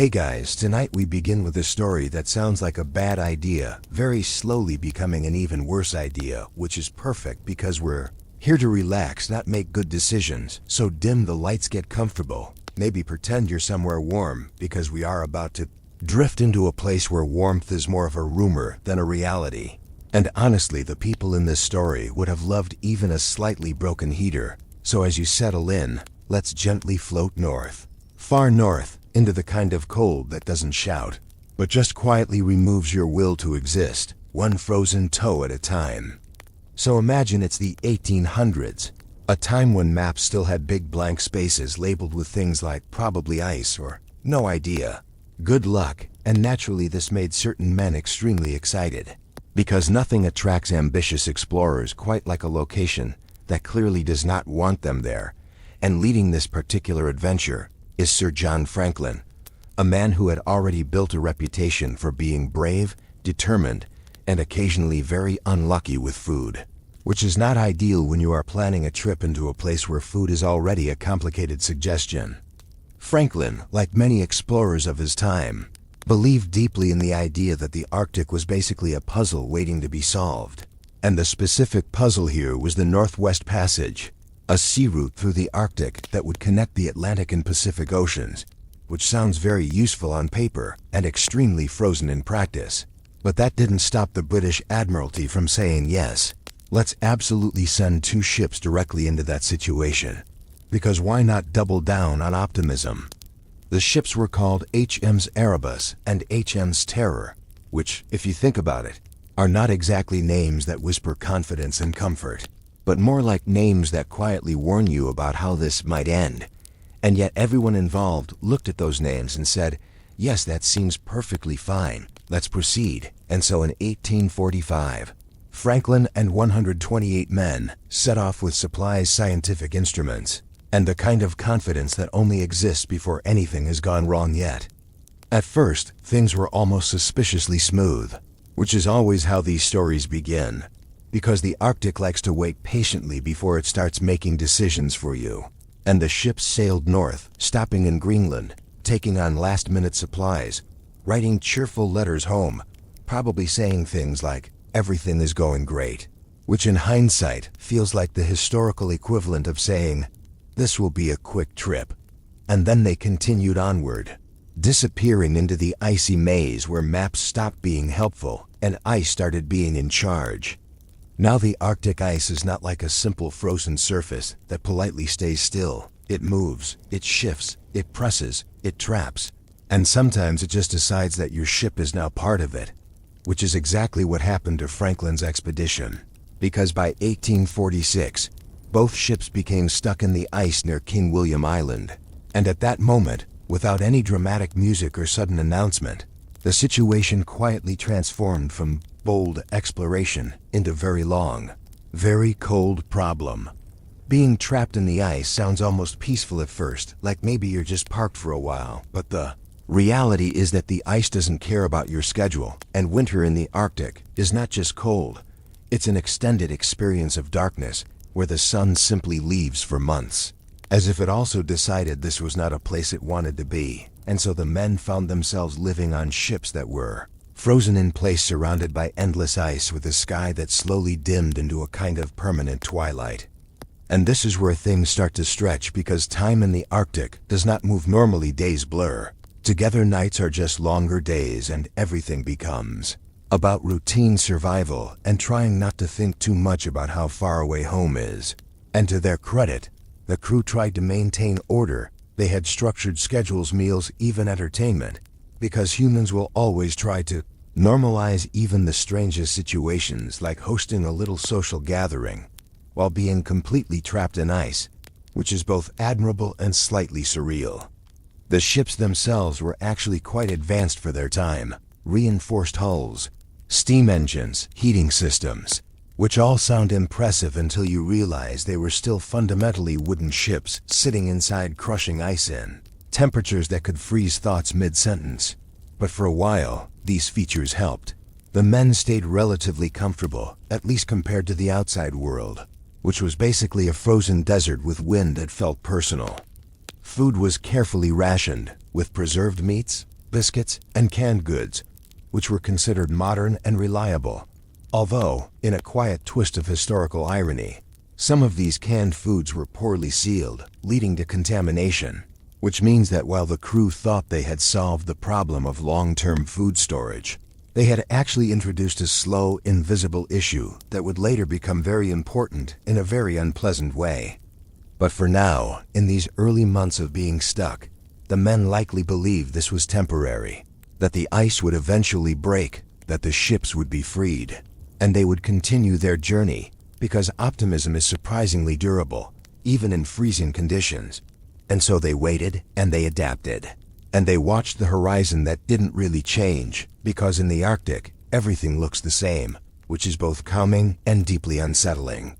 Hey guys, tonight we begin with a story that sounds like a bad idea, very slowly becoming an even worse idea, which is perfect because we're here to relax, not make good decisions. So dim the lights, get comfortable. Maybe pretend you're somewhere warm, because we are about to drift into a place where warmth is more of a rumor than a reality. And honestly, the people in this story would have loved even a slightly broken heater. So as you settle in, let's gently float north. Far north, into the kind of cold that doesn't shout, but just quietly removes your will to exist, one frozen toe at a time. So imagine it's the 1800s, a time when maps still had big blank spaces labeled with things like probably ice or no idea. Good luck, and naturally this made certain men extremely excited, because nothing attracts ambitious explorers quite like a location that clearly does not want them there. And leading this particular adventure is Sir John Franklin, a man who had already built a reputation for being brave, determined, and occasionally very unlucky with food, which is not ideal when you are planning a trip into a place where food is already a complicated suggestion. Franklin, like many explorers of his time, believed deeply in the idea that the Arctic was basically a puzzle waiting to be solved. And the specific puzzle here was the Northwest Passage, a sea route through the Arctic that would connect the Atlantic and Pacific Oceans, which sounds very useful on paper and extremely frozen in practice. But that didn't stop the British Admiralty from saying yes, let's absolutely send 2 ships directly into that situation. Because why not double down on optimism? The ships were called HMS Erebus and HMS Terror, which, if you think about it, are not exactly names that whisper confidence and comfort, but more like names that quietly warn you about how this might end. And yet everyone involved looked at those names and said, yes, that seems perfectly fine, let's proceed. And so in 1845, Franklin and 128 men set off with supplies, scientific instruments, and the kind of confidence that only exists before anything has gone wrong yet. At first, things were almost suspiciously smooth, which is always how these stories begin, because the Arctic likes to wait patiently before it starts making decisions for you. And the ships sailed north, stopping in Greenland, taking on last-minute supplies, writing cheerful letters home, probably saying things like, everything is going great, which in hindsight feels like the historical equivalent of saying, this will be a quick trip. And then they continued onward, disappearing into the icy maze where maps stopped being helpful and ice started being in charge. Now the Arctic ice is not like a simple frozen surface that politely stays still. It moves, it shifts, it presses, it traps, and sometimes it just decides that your ship is now part of it, which is exactly what happened to Franklin's expedition. Because by 1846, both ships became stuck in the ice near King William Island, and at that moment, without any dramatic music or sudden announcement, the situation quietly transformed from bold exploration into very long, very cold problem. Being trapped in the ice sounds almost peaceful at first, like maybe you're just parked for a while, but the reality is that the ice doesn't care about your schedule, and winter in the Arctic is not just cold, it's an extended experience of darkness where the sun simply leaves for months, as if it also decided this was not a place it wanted to be. And so the men found themselves living on ships that were frozen in place, surrounded by endless ice, with a sky that slowly dimmed into a kind of permanent twilight. And this is where things start to stretch, because time in the Arctic does not move normally. Days blur together, nights are just longer days, and everything becomes about routine survival and trying not to think too much about how far away home is. And to their credit, the crew tried to maintain order. They had structured schedules, meals, even entertainment, because humans will always try to normalize even the strangest situations, like hosting a little social gathering while being completely trapped in ice, which is both admirable and slightly surreal. The ships themselves were actually quite advanced for their time. Reinforced hulls, steam engines, heating systems, which all sound impressive until you realize they were still fundamentally wooden ships sitting inside crushing ice in temperatures that could freeze thoughts mid-sentence. But for a while, these features helped. The men stayed relatively comfortable, at least compared to the outside world, which was basically a frozen desert with wind that felt personal. Food was carefully rationed, with preserved meats, biscuits, and canned goods, which were considered modern and reliable. Although, in a quiet twist of historical irony, some of these canned foods were poorly sealed, leading to contamination, which means that while the crew thought they had solved the problem of long-term food storage, they had actually introduced a slow, invisible issue that would later become very important in a very unpleasant way. But for now, in these early months of being stuck, the men likely believed this was temporary, that the ice would eventually break, that the ships would be freed, and they would continue their journey, because optimism is surprisingly durable, even in freezing conditions. And so they waited, and they adapted. And they watched the horizon that didn't really change, because in the Arctic, everything looks the same, which is both calming and deeply unsettling.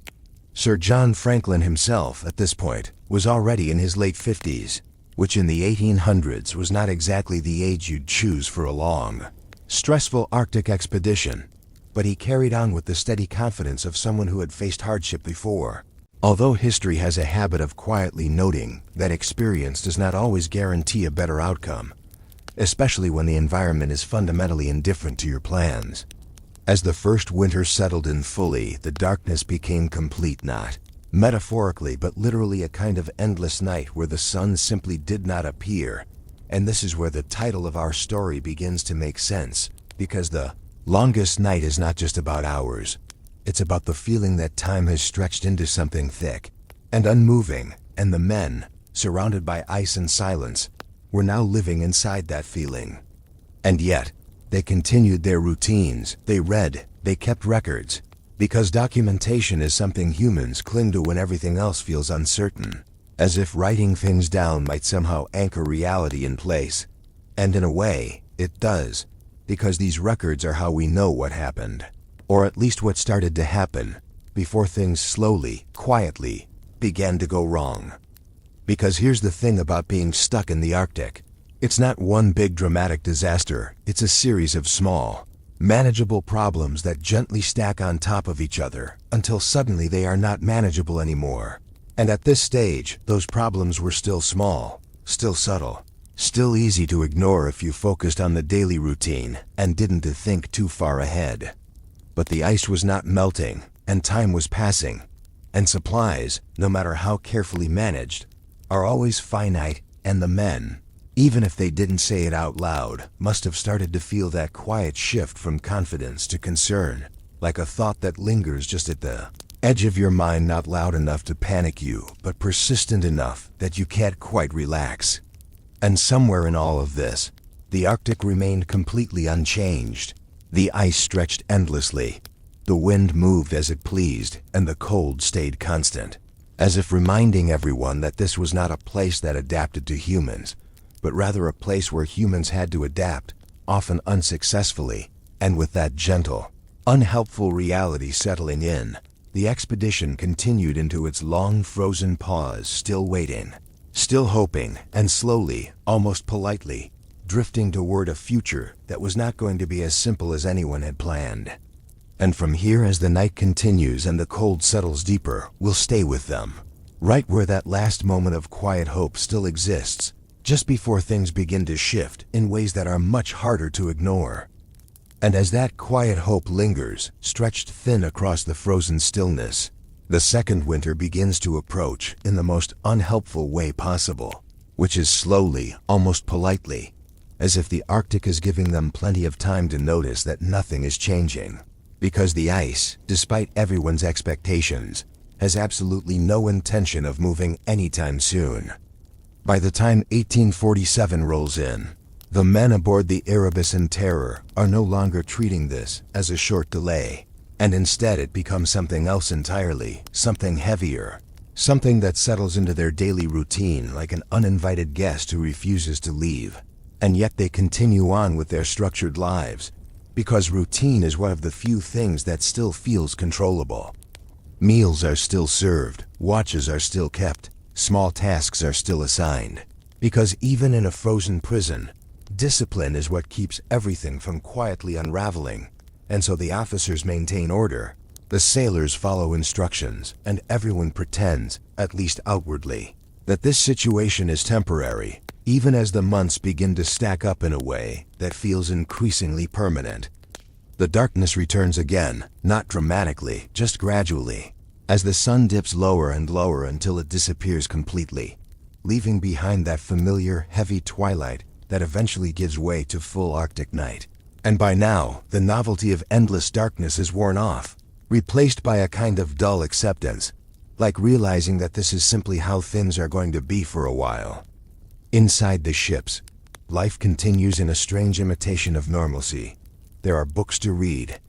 Sir John Franklin himself, at this point, was already in his late 50s, which in the 1800s was not exactly the age you'd choose for a long, stressful Arctic expedition, but he carried on with the steady confidence of someone who had faced hardship before. Although history has a habit of quietly noting that experience does not always guarantee a better outcome, especially when the environment is fundamentally indifferent to your plans. As the first winter settled in fully, the darkness became complete, not metaphorically but literally a kind of endless night where the sun simply did not appear. And this is where the title of our story begins to make sense, because the longest night is not just about hours. It's about the feeling that time has stretched into something thick and unmoving, and the men, surrounded by ice and silence, were now living inside that feeling. And yet, they continued their routines, they read, they kept records, because documentation is something humans cling to when everything else feels uncertain, as if writing things down might somehow anchor reality in place. And in a way, it does, because these records are how we know what happened. Or at least what started to happen, before things slowly, quietly, began to go wrong. Because here's the thing about being stuck in the Arctic. It's not one big dramatic disaster, it's a series of small, manageable problems that gently stack on top of each other, until suddenly they are not manageable anymore. And at this stage, those problems were still small, still subtle, still easy to ignore if you focused on the daily routine, and didn't think too far ahead. But the ice was not melting, and time was passing, and supplies, no matter how carefully managed, are always finite, and the men, even if they didn't say it out loud, must have started to feel that quiet shift from confidence to concern, like a thought that lingers just at the edge of your mind, not loud enough to panic you, but persistent enough that you can't quite relax. And somewhere in all of this, the Arctic remained completely unchanged. The ice stretched endlessly, the wind moved as it pleased, and the cold stayed constant, as if reminding everyone that this was not a place that adapted to humans, but rather a place where humans had to adapt, often unsuccessfully. And with that gentle, unhelpful reality settling in, the expedition continued into its long frozen pause, still waiting, still hoping, and slowly, almost politely, drifting toward a future that was not going to be as simple as anyone had planned. And from here, as the night continues and the cold settles deeper, we'll stay with them, right where that last moment of quiet hope still exists, just before things begin to shift in ways that are much harder to ignore. And as that quiet hope lingers, stretched thin across the frozen stillness, the second winter begins to approach in the most unhelpful way possible, which is slowly, almost politely, as if the Arctic is giving them plenty of time to notice that nothing is changing. Because the ice, despite everyone's expectations, has absolutely no intention of moving anytime soon. By the time 1847 rolls in, the men aboard the Erebus and Terror are no longer treating this as a short delay, and instead it becomes something else entirely, something heavier, something that settles into their daily routine like an uninvited guest who refuses to leave. And yet they continue on with their structured lives, because routine is one of the few things that still feels controllable. Meals are still served, watches are still kept, small tasks are still assigned, because even in a frozen prison, discipline is what keeps everything from quietly unraveling. And so the officers maintain order, the sailors follow instructions, and everyone pretends, at least outwardly, that this situation is temporary, even as the months begin to stack up in a way that feels increasingly permanent. The darkness returns again, not dramatically, just gradually, as the sun dips lower and lower until it disappears completely, leaving behind that familiar, heavy twilight that eventually gives way to full Arctic night. And by now, the novelty of endless darkness is worn off, replaced by a kind of dull acceptance, like realizing that this is simply how things are going to be for a while. Inside the ships, life continues in a strange imitation of normalcy. There are books to read,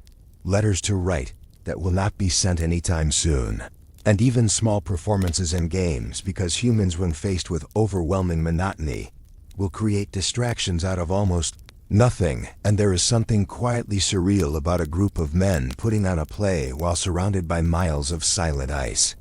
letters to write that will not be sent anytime soon, and even small performances and games, because humans, when faced with overwhelming monotony, will create distractions out of almost nothing. And there is something quietly surreal about a group of men putting on a play while surrounded by miles of silent ice.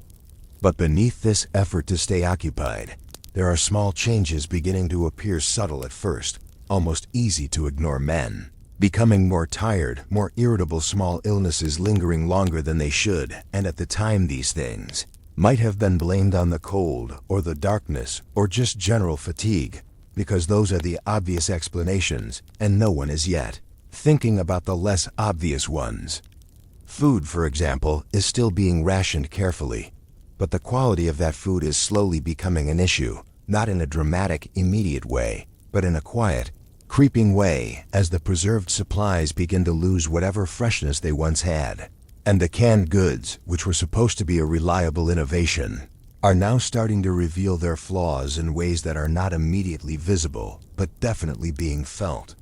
But beneath this effort to stay occupied, there are small changes beginning to appear, subtle at first, almost easy to ignore. Men becoming more tired, more irritable, small illnesses lingering longer than they should, and at the time these things might have been blamed on the cold or the darkness or just general fatigue, because those are the obvious explanations, and no one is yet thinking about the less obvious ones. Food, for example, is still being rationed carefully, but the quality of that food is slowly becoming an issue, not in a dramatic, immediate way, but in a quiet, creeping way, as the preserved supplies begin to lose whatever freshness they once had. And the canned goods, which were supposed to be a reliable innovation, are now starting to reveal their flaws in ways that are not immediately visible, but definitely being felt.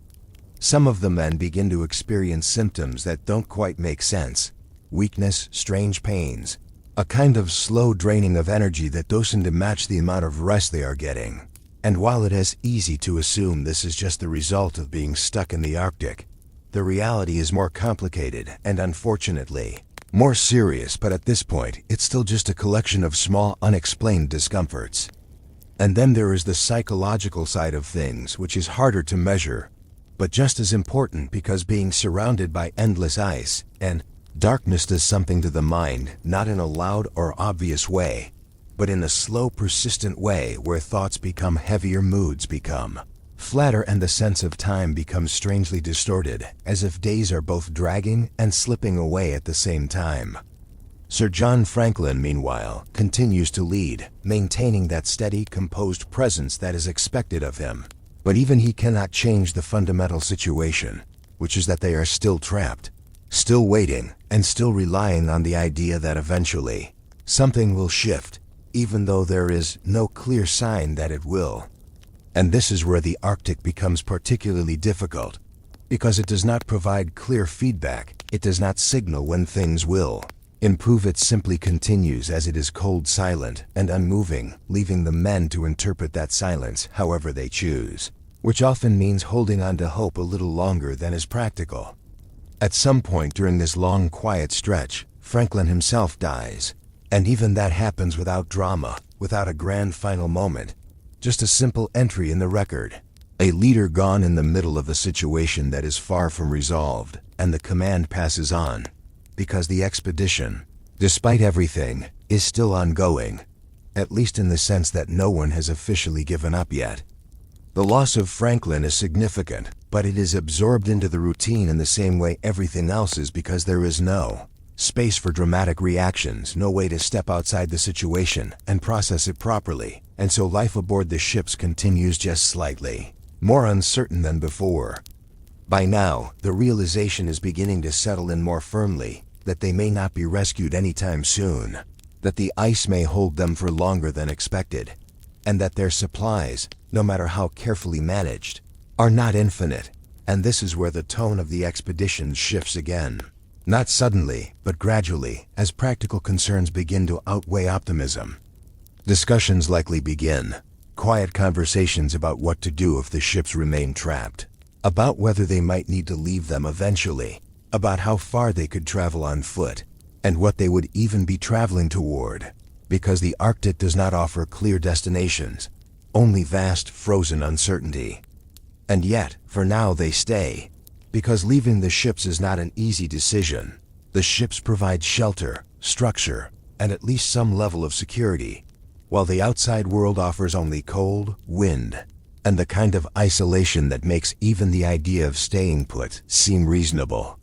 Some of the men begin to experience symptoms that don't quite make sense: weakness, strange pains, a kind of slow draining of energy that doesn't match the amount of rest they are getting. And while it is easy to assume this is just the result of being stuck in the Arctic, the reality is more complicated and, unfortunately, more serious. But at this point, it's still just a collection of small, unexplained discomforts. And then there is the psychological side of things, which is harder to measure, but just as important, because being surrounded by endless ice and darkness does something to the mind, not in a loud or obvious way, but in a slow, persistent way where thoughts become heavier, moods become flatter, and the sense of time becomes strangely distorted, as if days are both dragging and slipping away at the same time. Sir John Franklin, meanwhile, continues to lead, maintaining that steady, composed presence that is expected of him. But even he cannot change the fundamental situation, which is that they are still trapped, still waiting, and still relying on the idea that eventually something will shift, even though there is no clear sign that it will. And this is where the Arctic becomes particularly difficult, because it does not provide clear feedback, it does not signal when things will improve. It simply continues as it is, cold, silent, and unmoving, leaving the men to interpret that silence however they choose, which often means holding on to hope a little longer than is practical. At some point during this long, quiet stretch, Franklin himself dies, and even that happens without drama, without a grand final moment, just a simple entry in the record. A leader gone in the middle of a situation that is far from resolved, and the command passes on, because the expedition, despite everything, is still ongoing, at least in the sense that no one has officially given up yet. The loss of Franklin is significant, but it is absorbed into the routine in the same way everything else is, because there is no space for dramatic reactions, no way to step outside the situation and process it properly, and so life aboard the ships continues, just slightly more uncertain than before. By now, the realization is beginning to settle in more firmly that they may not be rescued anytime soon, that the ice may hold them for longer than expected, and that their supplies, no matter how carefully managed, are not infinite. And this is where the tone of the expedition shifts again. Not suddenly, but gradually, as practical concerns begin to outweigh optimism. Discussions likely begin, quiet conversations about what to do if the ships remain trapped, about whether they might need to leave them eventually, about how far they could travel on foot, and what they would even be traveling toward, because the Arctic does not offer clear destinations, only vast, frozen uncertainty. And yet, for now they stay, because leaving the ships is not an easy decision. The ships provide shelter, structure, and at least some level of security, while the outside world offers only cold, wind, and the kind of isolation that makes even the idea of staying put seem reasonable.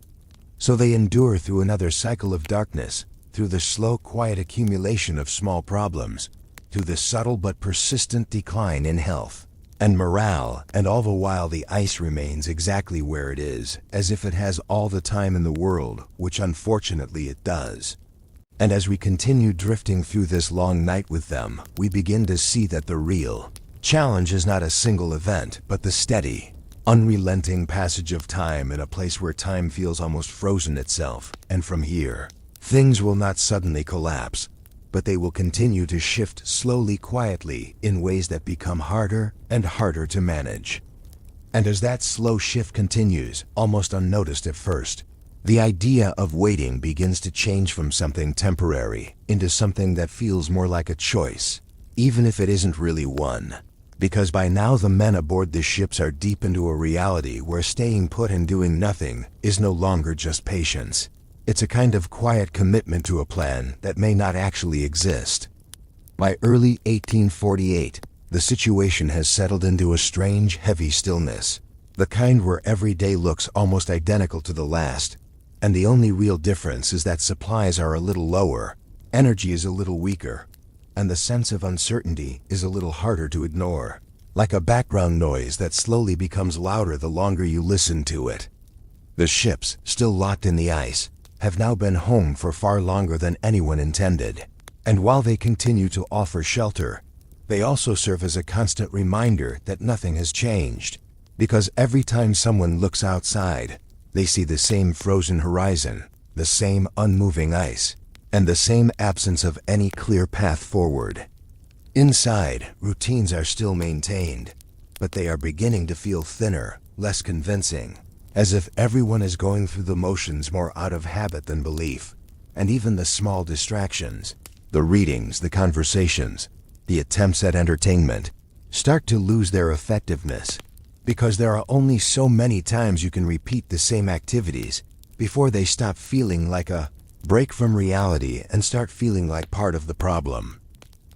So they endure through another cycle of darkness, through the slow, quiet accumulation of small problems, through the subtle but persistent decline in health and morale, and all the while the ice remains exactly where it is, as if it has all the time in the world, which unfortunately it does. And as we continue drifting through this long night with them, we begin to see that the real challenge is not a single event, but the steady, unrelenting passage of time in a place where time feels almost frozen itself. And from here, things will not suddenly collapse, but they will continue to shift slowly, quietly, in ways that become harder and harder to manage. And as that slow shift continues, almost unnoticed at first, the idea of waiting begins to change from something temporary into something that feels more like a choice, even if it isn't really one. Because by now the men aboard the ships are deep into a reality where staying put and doing nothing is no longer just patience. It's a kind of quiet commitment to a plan that may not actually exist. By early 1848, the situation has settled into a strange, heavy stillness, the kind where every day looks almost identical to the last, and the only real difference is that supplies are a little lower, energy is a little weaker, and the sense of uncertainty is a little harder to ignore, like a background noise that slowly becomes louder the longer you listen to it. The ships, still locked in the ice, have now been home for far longer than anyone intended, and while they continue to offer shelter, they also serve as a constant reminder that nothing has changed, because every time someone looks outside, they see the same frozen horizon, the same unmoving ice, and the same absence of any clear path forward. Inside, routines are still maintained, but they are beginning to feel thinner, less convincing, as if everyone is going through the motions more out of habit than belief, and even the small distractions, the readings, the conversations, the attempts at entertainment, start to lose their effectiveness, because there are only so many times you can repeat the same activities before they stop feeling like a break from reality and start feeling like part of the problem.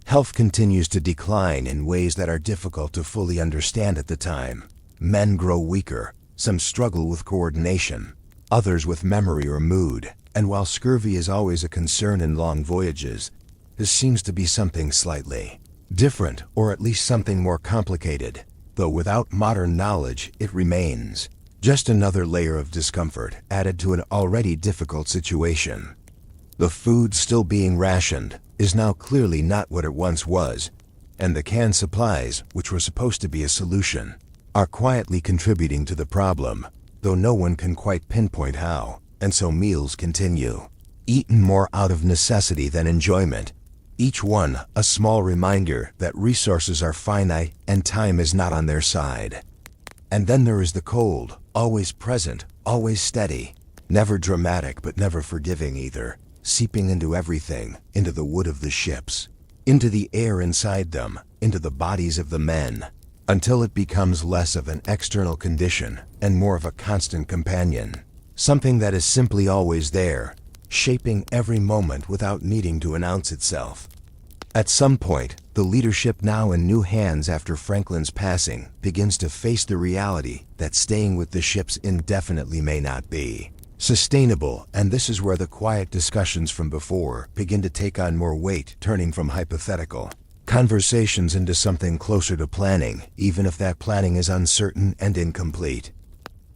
Health continues to decline in ways that are difficult to fully understand at the time. Men grow weaker, some struggle with coordination, others with memory or mood, and while scurvy is always a concern in long voyages, this seems to be something slightly different, or at least something more complicated, though without modern knowledge it remains just another layer of discomfort added to an already difficult situation. The food still being rationed is now clearly not what it once was, and the canned supplies, which were supposed to be a solution, are quietly contributing to the problem, though no one can quite pinpoint how, and so meals continue, eaten more out of necessity than enjoyment, each one a small reminder that resources are finite and time is not on their side. And then there is the cold, always present, always steady, never dramatic but never forgiving either, seeping into everything, into the wood of the ships, into the air inside them, into the bodies of the men, until it becomes less of an external condition and more of a constant companion, something that is simply always there, shaping every moment without needing to announce itself. At some point, the leadership, now in new hands after Franklin's passing, begins to face the reality that staying with the ships indefinitely may not be sustainable, and this is where the quiet discussions from before begin to take on more weight, turning from hypothetical conversations into something closer to planning, even if that planning is uncertain and incomplete.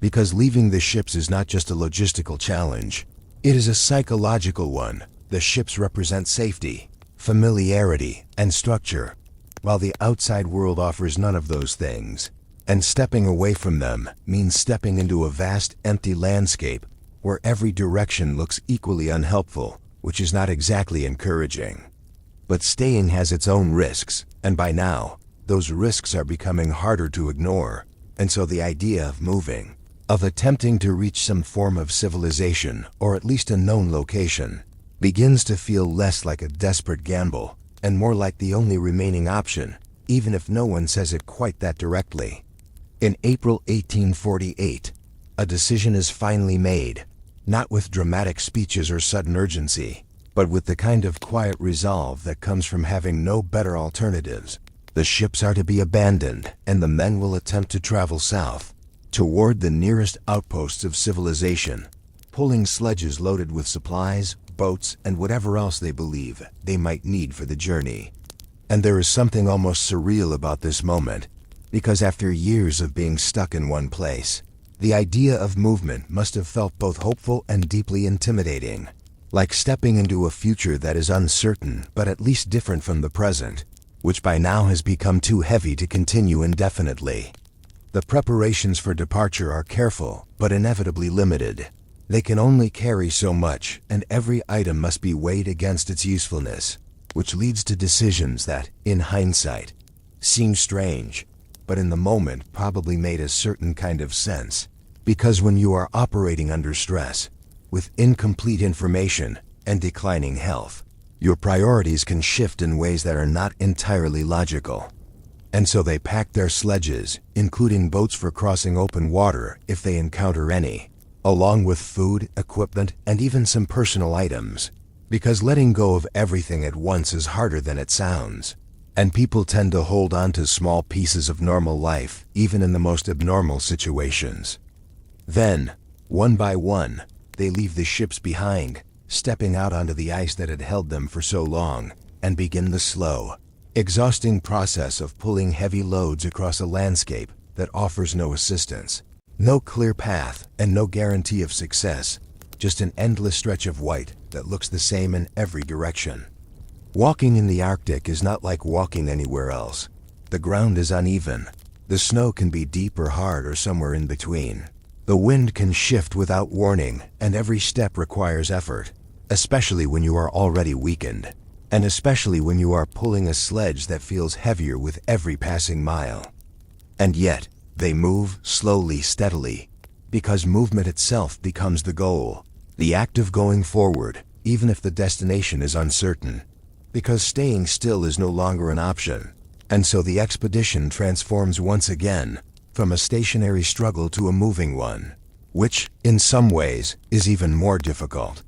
Because leaving the ships is not just a logistical challenge, it is a psychological one. The ships represent safety, familiarity, and structure, while the outside world offers none of those things. And stepping away from them means stepping into a vast, empty landscape where every direction looks equally unhelpful, which is not exactly encouraging. But staying has its own risks, and by now, those risks are becoming harder to ignore, and so the idea of moving, of attempting to reach some form of civilization, or at least a known location, begins to feel less like a desperate gamble, and more like the only remaining option, even if no one says it quite that directly. In April 1848, a decision is finally made, not with dramatic speeches or sudden urgency, but with the kind of quiet resolve that comes from having no better alternatives. The ships are to be abandoned, and the men will attempt to travel south, toward the nearest outposts of civilization, pulling sledges loaded with supplies, boats, and whatever else they believe they might need for the journey. And there is something almost surreal about this moment, because after years of being stuck in one place, the idea of movement must have felt both hopeful and deeply intimidating, like stepping into a future that is uncertain but at least different from the present, which by now has become too heavy to continue indefinitely. The preparations for departure are careful but inevitably limited. They can only carry so much, and every item must be weighed against its usefulness, which leads to decisions that, in hindsight, seem strange, but in the moment probably made a certain kind of sense. Because when you are operating under stress, with incomplete information and declining health, your priorities can shift in ways that are not entirely logical. And so they packed their sledges, including boats for crossing open water if they encounter any, along with food, equipment, and even some personal items, because letting go of everything at once is harder than it sounds, and people tend to hold on to small pieces of normal life, even in the most abnormal situations. Then, one by one, they leave the ships behind, stepping out onto the ice that had held them for so long, and begin the slow, exhausting process of pulling heavy loads across a landscape that offers no assistance. No clear path, and no guarantee of success, just an endless stretch of white that looks the same in every direction. Walking in the Arctic is not like walking anywhere else. The ground is uneven. The snow can be deep or hard or somewhere in between. The wind can shift without warning, and every step requires effort, especially when you are already weakened, and especially when you are pulling a sledge that feels heavier with every passing mile. And yet, they move slowly, steadily, because movement itself becomes the goal, the act of going forward, even if the destination is uncertain, because staying still is no longer an option. And so the expedition transforms once again from a stationary struggle to a moving one, which, in some ways, is even more difficult.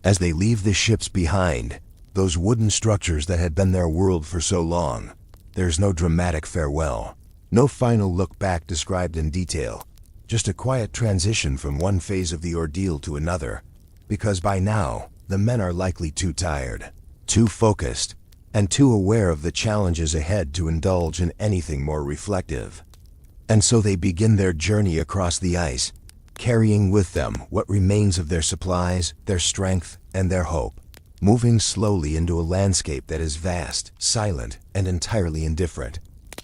As they leave the ships behind, those wooden structures that had been their world for so long, there's no dramatic farewell. No final look back described in detail, just a quiet transition from one phase of the ordeal to another, because by now, the men are likely too tired, too focused, and too aware of the challenges ahead to indulge in anything more reflective. And so they begin their journey across the ice, carrying with them what remains of their supplies, their strength, and their hope, moving slowly into a landscape that is vast, silent, and entirely indifferent.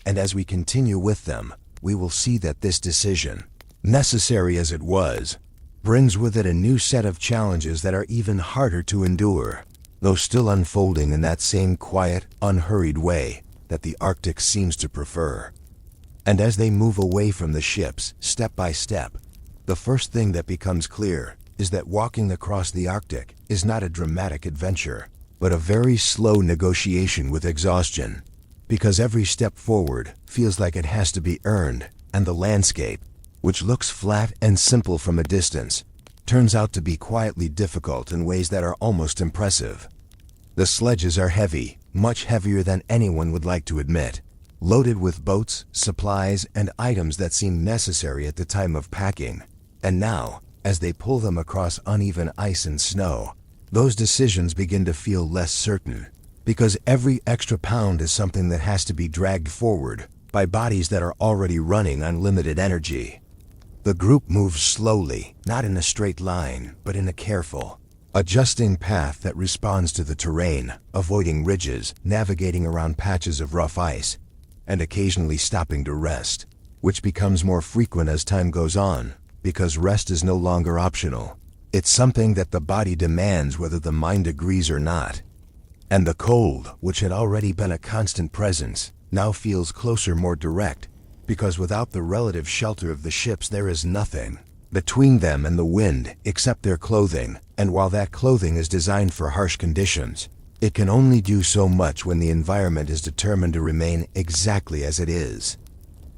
And as we continue with them, we will see that this decision, necessary as it was, brings with it a new set of challenges that are even harder to endure, though still unfolding in that same quiet, unhurried way that the Arctic seems to prefer. And as they move away from the ships, step by step, the first thing that becomes clear is that walking across the Arctic is not a dramatic adventure, but a very slow negotiation with exhaustion. Because every step forward feels like it has to be earned, and the landscape, which looks flat and simple from a distance, turns out to be quietly difficult in ways that are almost impressive. The sledges are heavy, much heavier than anyone would like to admit, loaded with boats, supplies, and items that seemed necessary at the time of packing. And now, as they pull them across uneven ice and snow, those decisions begin to feel less certain. Because every extra pound is something that has to be dragged forward by bodies that are already running on limited energy. The group moves slowly, not in a straight line, but in a careful, adjusting path that responds to the terrain, avoiding ridges, navigating around patches of rough ice, and occasionally stopping to rest, which becomes more frequent as time goes on, because rest is no longer optional. It's something that the body demands whether the mind agrees or not. And the cold, which had already been a constant presence, now feels closer, more direct, because without the relative shelter of the ships there is nothing between them and the wind except their clothing, and while that clothing is designed for harsh conditions, it can only do so much when the environment is determined to remain exactly as it is.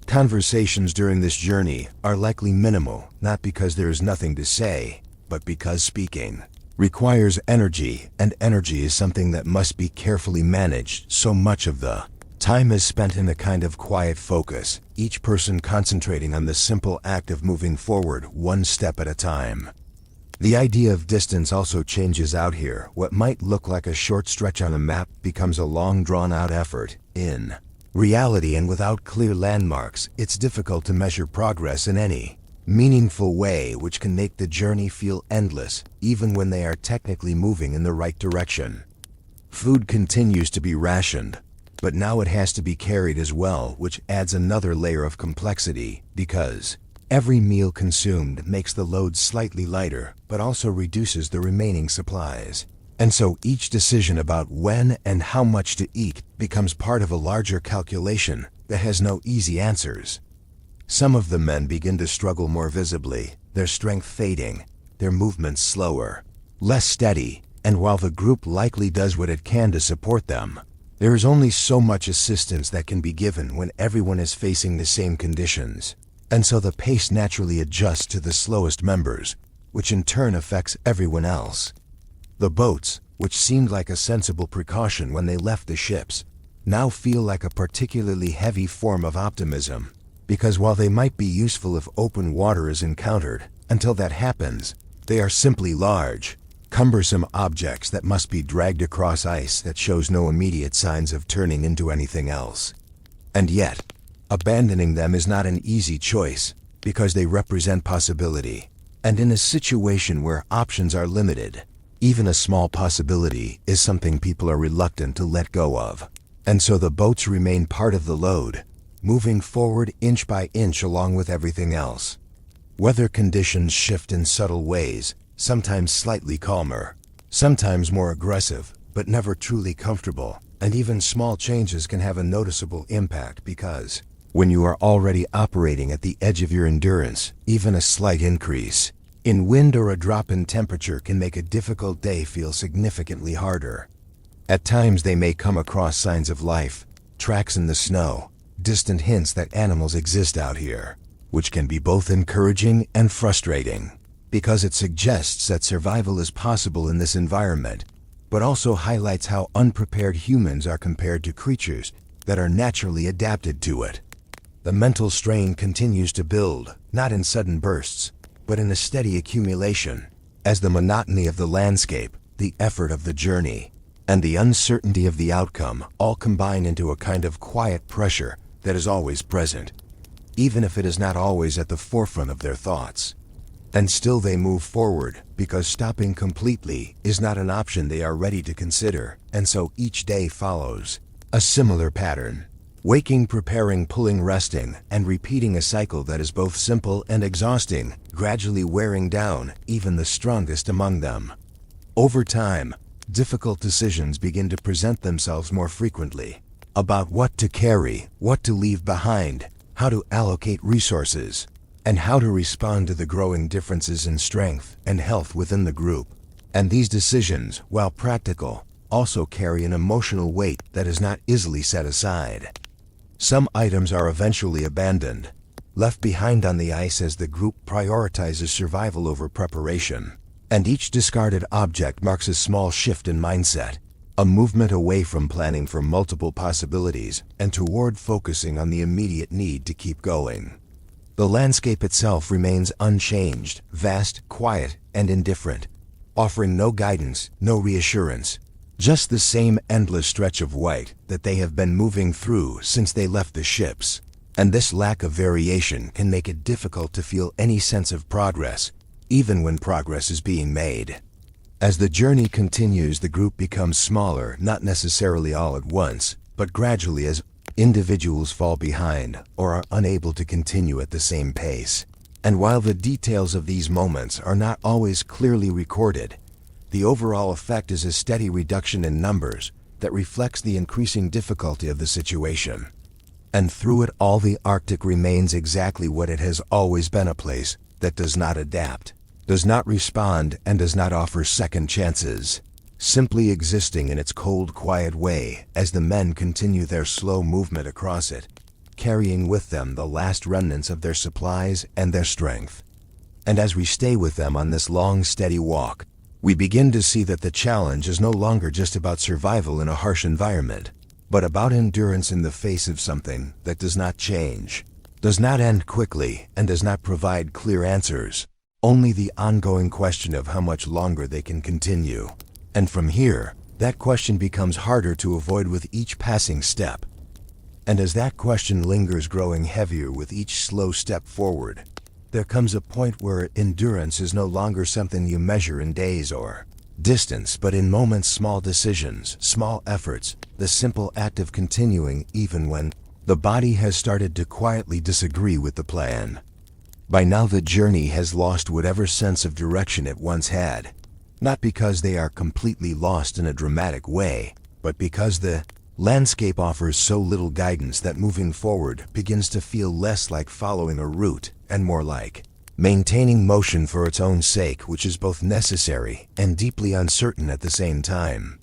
Conversations during this journey are likely minimal, not because there is nothing to say, but because speaking requires energy, and energy is something that must be carefully managed. So much of the Time is spent in a kind of quiet focus, each person concentrating on the simple act of moving forward one step at a time. The idea of distance also changes out here. What might look like a short stretch on a map becomes a long drawn-out effort. In reality and without clear landmarks, it's difficult to measure progress in any meaningful way, which can make the journey feel endless, even when they are technically moving in the right direction. Food continues to be rationed, but now it has to be carried as well, which adds another layer of complexity, because every meal consumed makes the load slightly lighter, but also reduces the remaining supplies. And so each decision about when and how much to eat becomes part of a larger calculation that has no easy answers. Some of the men begin to struggle more visibly, their strength fading, their movements slower, less steady, and while the group likely does what it can to support them, there is only so much assistance that can be given when everyone is facing the same conditions. And so the pace naturally adjusts to the slowest members, which in turn affects everyone else. The boats, which seemed like a sensible precaution when they left the ships, now feel like a particularly heavy form of optimism, because while they might be useful if open water is encountered, until that happens, they are simply large, cumbersome objects that must be dragged across ice that shows no immediate signs of turning into anything else. And yet, abandoning them is not an easy choice, because they represent possibility. And in a situation where options are limited, even a small possibility is something people are reluctant to let go of. And so the boats remain part of the load, moving forward inch by inch along with everything else. Weather conditions shift in subtle ways, sometimes slightly calmer, sometimes more aggressive, but never truly comfortable. And even small changes can have a noticeable impact because, when you are already operating at the edge of your endurance, even a slight increase in wind or a drop in temperature can make a difficult day feel significantly harder. At times they may come across signs of life, tracks in the snow, distant hints that animals exist out here, which can be both encouraging and frustrating, because it suggests that survival is possible in this environment, but also highlights how unprepared humans are compared to creatures that are naturally adapted to it. The mental strain continues to build, not in sudden bursts, but in a steady accumulation, as the monotony of the landscape, the effort of the journey, and the uncertainty of the outcome all combine into a kind of quiet pressure that is always present, even if it is not always at the forefront of their thoughts. And still they move forward, because stopping completely is not an option they are ready to consider, and so each day follows a similar pattern. Waking, preparing, pulling, resting, and repeating a cycle that is both simple and exhausting, gradually wearing down even the strongest among them. Over time, difficult decisions begin to present themselves more frequently, about what to carry, what to leave behind, how to allocate resources, and how to respond to the growing differences in strength and health within the group. And these decisions, while practical, also carry an emotional weight that is not easily set aside. Some items are eventually abandoned, left behind on the ice as the group prioritizes survival over preparation. And each discarded object marks a small shift in mindset, a movement away from planning for multiple possibilities and toward focusing on the immediate need to keep going. The landscape itself remains unchanged, vast, quiet, and indifferent, offering no guidance, no reassurance. Just the same endless stretch of white that they have been moving through since they left the ships. And this lack of variation can make it difficult to feel any sense of progress, even when progress is being made. As the journey continues, the group becomes smaller, not necessarily all at once, but gradually as individuals fall behind or are unable to continue at the same pace. And while the details of these moments are not always clearly recorded, the overall effect is a steady reduction in numbers that reflects the increasing difficulty of the situation. And through it all, the Arctic remains exactly what it has always been, a place that does not adapt, does not respond, and does not offer second chances, simply existing in its cold, quiet way as the men continue their slow movement across it, carrying with them the last remnants of their supplies and their strength. And as we stay with them on this long, steady walk, we begin to see that the challenge is no longer just about survival in a harsh environment, but about endurance in the face of something that does not change, does not end quickly, and does not provide clear answers. Only the ongoing question of how much longer they can continue. And from here, that question becomes harder to avoid with each passing step. And as that question lingers, growing heavier with each slow step forward, there comes a point where endurance is no longer something you measure in days or distance, but in moments, small decisions, small efforts, the simple act of continuing even when the body has started to quietly disagree with the plan. By now the journey has lost whatever sense of direction it once had, not because they are completely lost in a dramatic way, but because the landscape offers so little guidance that moving forward begins to feel less like following a route and more like maintaining motion for its own sake, which is both necessary and deeply uncertain at the same time.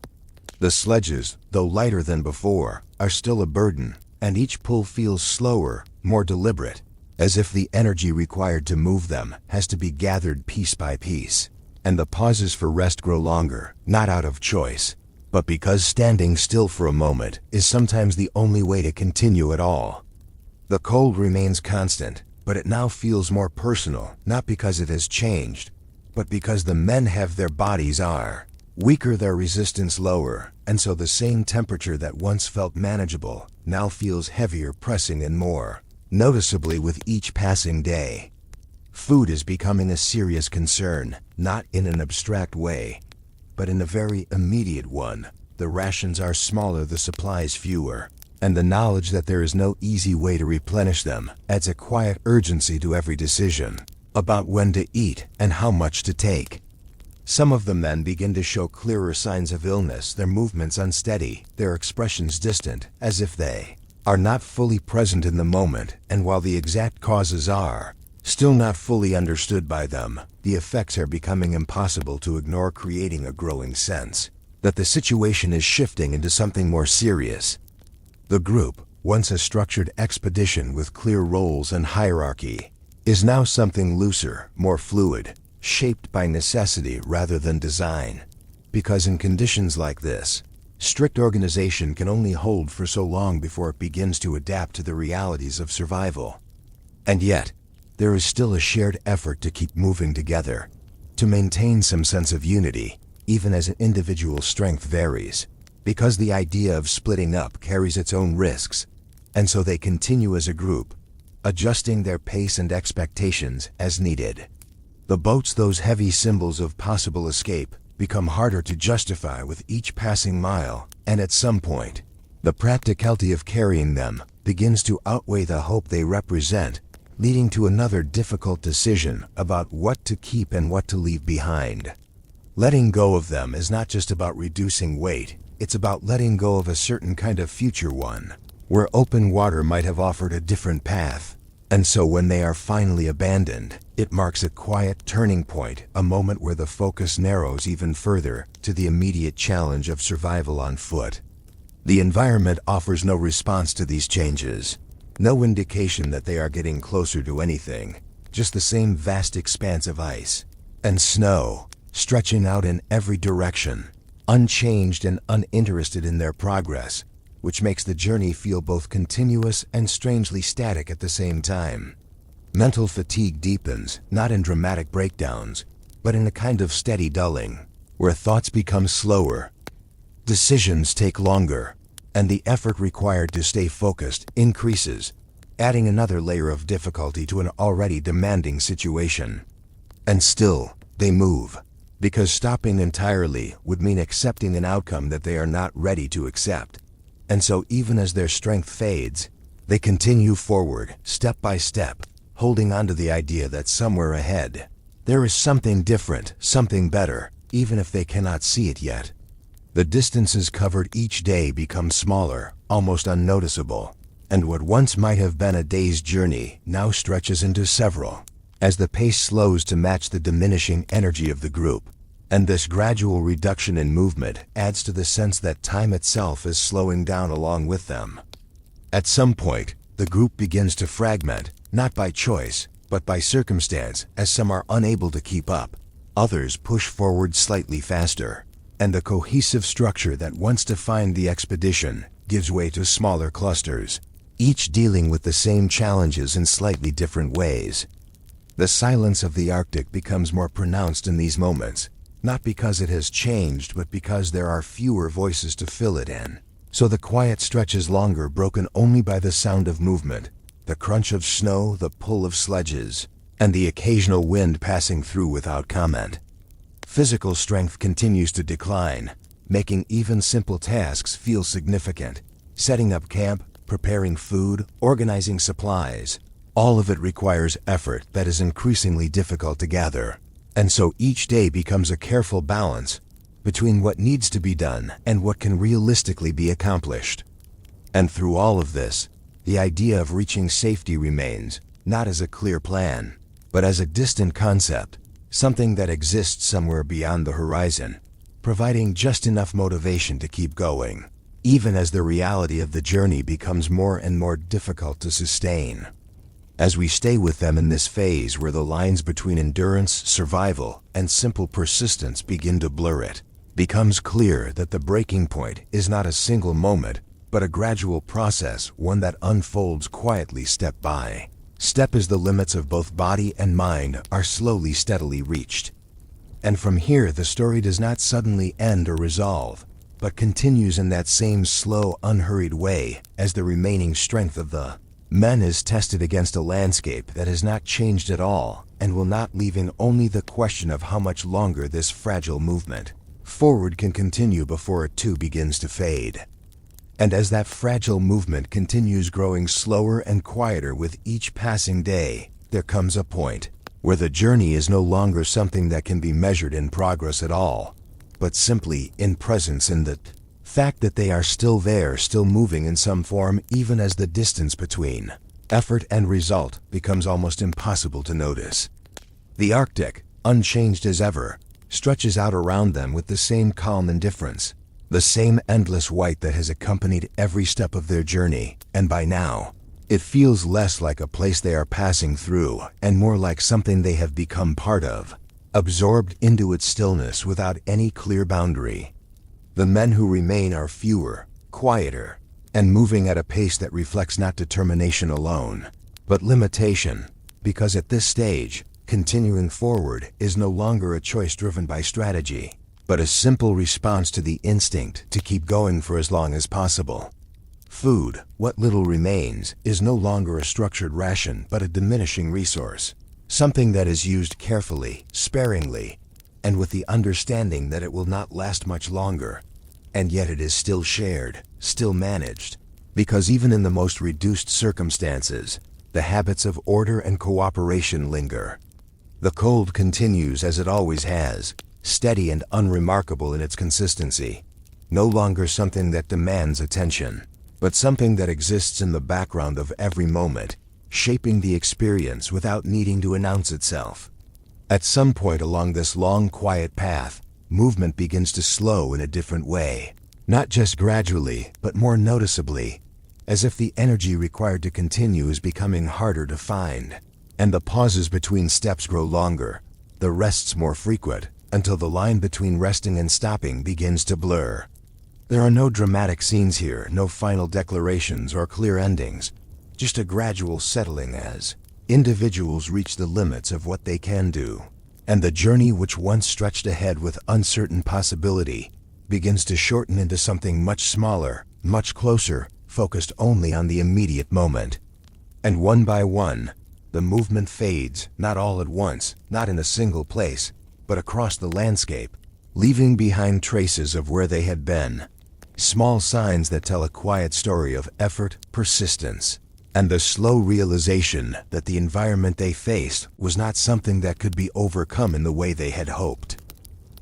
The sledges, though lighter than before, are still a burden, and each pull feels slower, more deliberate, as if the energy required to move them has to be gathered piece by piece. And the pauses for rest grow longer, not out of choice, but because standing still for a moment is sometimes the only way to continue at all. The cold remains constant, but it now feels more personal, not because it has changed, but because the men have their bodies are weaker, their resistance lower, and so the same temperature that once felt manageable now feels heavier, pressing in more noticeably with each passing day. Food is becoming a serious concern, not in an abstract way, but in a very immediate one. The rations are smaller, the supplies fewer, and the knowledge that there is no easy way to replenish them adds a quiet urgency to every decision about when to eat and how much to take. Some of the men begin to show clearer signs of illness, their movements unsteady, their expressions distant, as if they are not fully present in the moment, and while the exact causes are still not fully understood by them, the effects are becoming impossible to ignore, creating a growing sense that the situation is shifting into something more serious. The group, once a structured expedition with clear roles and hierarchy, is now something looser, more fluid, shaped by necessity rather than design. Because in conditions like this, strict organization can only hold for so long before it begins to adapt to the realities of survival. And yet, there is still a shared effort to keep moving together, to maintain some sense of unity, even as an individual strength varies, because the idea of splitting up carries its own risks, and so they continue as a group, adjusting their pace and expectations as needed. The boats, those heavy symbols of possible escape, become harder to justify with each passing mile, and at some point, the practicality of carrying them begins to outweigh the hope they represent, leading to another difficult decision about what to keep and what to leave behind. Letting go of them is not just about reducing weight, it's about letting go of a certain kind of future, one where open water might have offered a different path. And so when they are finally abandoned, it marks a quiet turning point, a moment where the focus narrows even further to the immediate challenge of survival on foot. The environment offers no response to these changes, no indication that they are getting closer to anything, just the same vast expanse of ice and snow, stretching out in every direction, unchanged and uninterested in their progress, which makes the journey feel both continuous and strangely static at the same time. Mental fatigue deepens, not in dramatic breakdowns, but in a kind of steady dulling, where thoughts become slower, decisions take longer, and the effort required to stay focused increases, adding another layer of difficulty to an already demanding situation. And still, they move, because stopping entirely would mean accepting an outcome that they are not ready to accept. And so even as their strength fades, they continue forward, step by step, holding on to the idea that somewhere ahead, there is something different, something better, even if they cannot see it yet. The distances covered each day become smaller, almost unnoticeable, and what once might have been a day's journey now stretches into several, as the pace slows to match the diminishing energy of the group. And this gradual reduction in movement adds to the sense that time itself is slowing down along with them. At some point, the group begins to fragment, not by choice, but by circumstance, as some are unable to keep up. Others push forward slightly faster, and the cohesive structure that once defined the expedition gives way to smaller clusters, each dealing with the same challenges in slightly different ways. The silence of the Arctic becomes more pronounced in these moments, not because it has changed, but because there are fewer voices to fill it in. So the quiet stretches longer, broken only by the sound of movement, the crunch of snow, the pull of sledges, and the occasional wind passing through without comment. Physical strength continues to decline, making even simple tasks feel significant. Setting up camp, preparing food, organizing supplies, all of it requires effort that is increasingly difficult to gather. And so each day becomes a careful balance between what needs to be done and what can realistically be accomplished. And through all of this, the idea of reaching safety remains, not as a clear plan, but as a distant concept, something that exists somewhere beyond the horizon, providing just enough motivation to keep going, even as the reality of the journey becomes more and more difficult to sustain. As we stay with them in this phase where the lines between endurance, survival, and simple persistence begin to blur, it becomes clear that the breaking point is not a single moment, but a gradual process, one that unfolds quietly step by step as the limits of both body and mind are slowly, steadily reached. And from here, the story does not suddenly end or resolve, but continues in that same slow, unhurried way as the remaining strength of the men is tested against a landscape that has not changed at all and will not, leaving only the question of how much longer this fragile movement forward can continue before it too begins to fade. And as that fragile movement continues growing slower and quieter with each passing day, there comes a point where the journey is no longer something that can be measured in progress at all, but simply in presence, in the fact that they are still there, still moving in some form, even as the distance between effort and result becomes almost impossible to notice. The Arctic, unchanged as ever, stretches out around them with the same calm indifference, the same endless white that has accompanied every step of their journey, and by now, it feels less like a place they are passing through and more like something they have become part of, absorbed into its stillness without any clear boundary. The men who remain are fewer, quieter, and moving at a pace that reflects not determination alone, but limitation, because at this stage, continuing forward is no longer a choice driven by strategy, but a simple response to the instinct to keep going for as long as possible. Food, what little remains, is no longer a structured ration but a diminishing resource, something that is used carefully, sparingly, and with the understanding that it will not last much longer. And yet it is still shared, still managed, because even in the most reduced circumstances, the habits of order and cooperation linger. The cold continues as it always has, steady and unremarkable in its consistency, no longer something that demands attention, but something that exists in the background of every moment, shaping the experience without needing to announce itself. At some point along this long, quiet path, movement begins to slow in a different way, not just gradually, but more noticeably, as if the energy required to continue is becoming harder to find, and the pauses between steps grow longer, the rests more frequent, until the line between resting and stopping begins to blur. There are no dramatic scenes here, no final declarations or clear endings, just a gradual settling as individuals reach the limits of what they can do, and the journey which once stretched ahead with uncertain possibility begins to shorten into something much smaller, much closer, focused only on the immediate moment. And one by one, the movement fades, not all at once, not in a single place, but across the landscape, leaving behind traces of where they had been, small signs that tell a quiet story of effort, persistence, and the slow realization that the environment they faced was not something that could be overcome in the way they had hoped.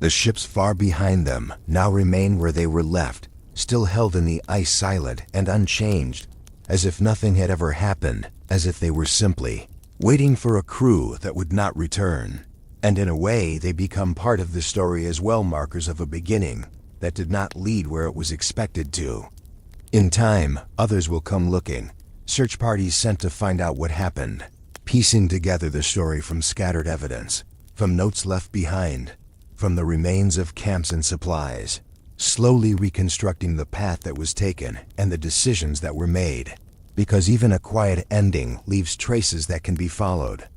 The ships far behind them now remain where they were left, still held in the ice, silent and unchanged, as if nothing had ever happened, as if they were simply waiting for a crew that would not return. And in a way, they become part of the story as well, markers of a beginning that did not lead where it was expected to. In time, others will come looking, search parties sent to find out what happened, piecing together the story from scattered evidence, from notes left behind, from the remains of camps and supplies, slowly reconstructing the path that was taken and the decisions that were made. Because even a quiet ending leaves traces that can be followed.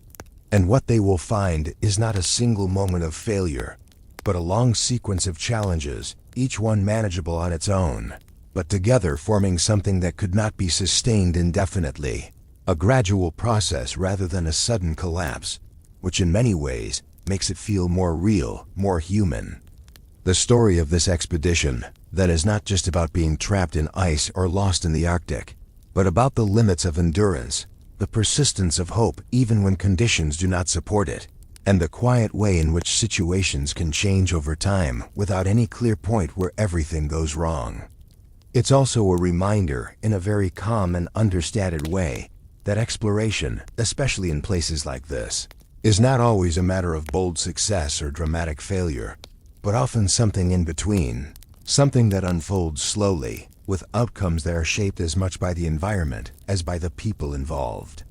And what they will find is not a single moment of failure, but a long sequence of challenges, each one manageable on its own, but together forming something that could not be sustained indefinitely. A gradual process rather than a sudden collapse, which in many ways makes it feel more real, more human. The story of this expedition, that is not just about being trapped in ice or lost in the Arctic, but about the limits of endurance, the persistence of hope even when conditions do not support it, and the quiet way in which situations can change over time without any clear point where everything goes wrong. It's also a reminder, in a very calm and understated way, that exploration, especially in places like this, is not always a matter of bold success or dramatic failure, but often something in between, something that unfolds slowly, with outcomes that are shaped as much by the environment as by the people involved.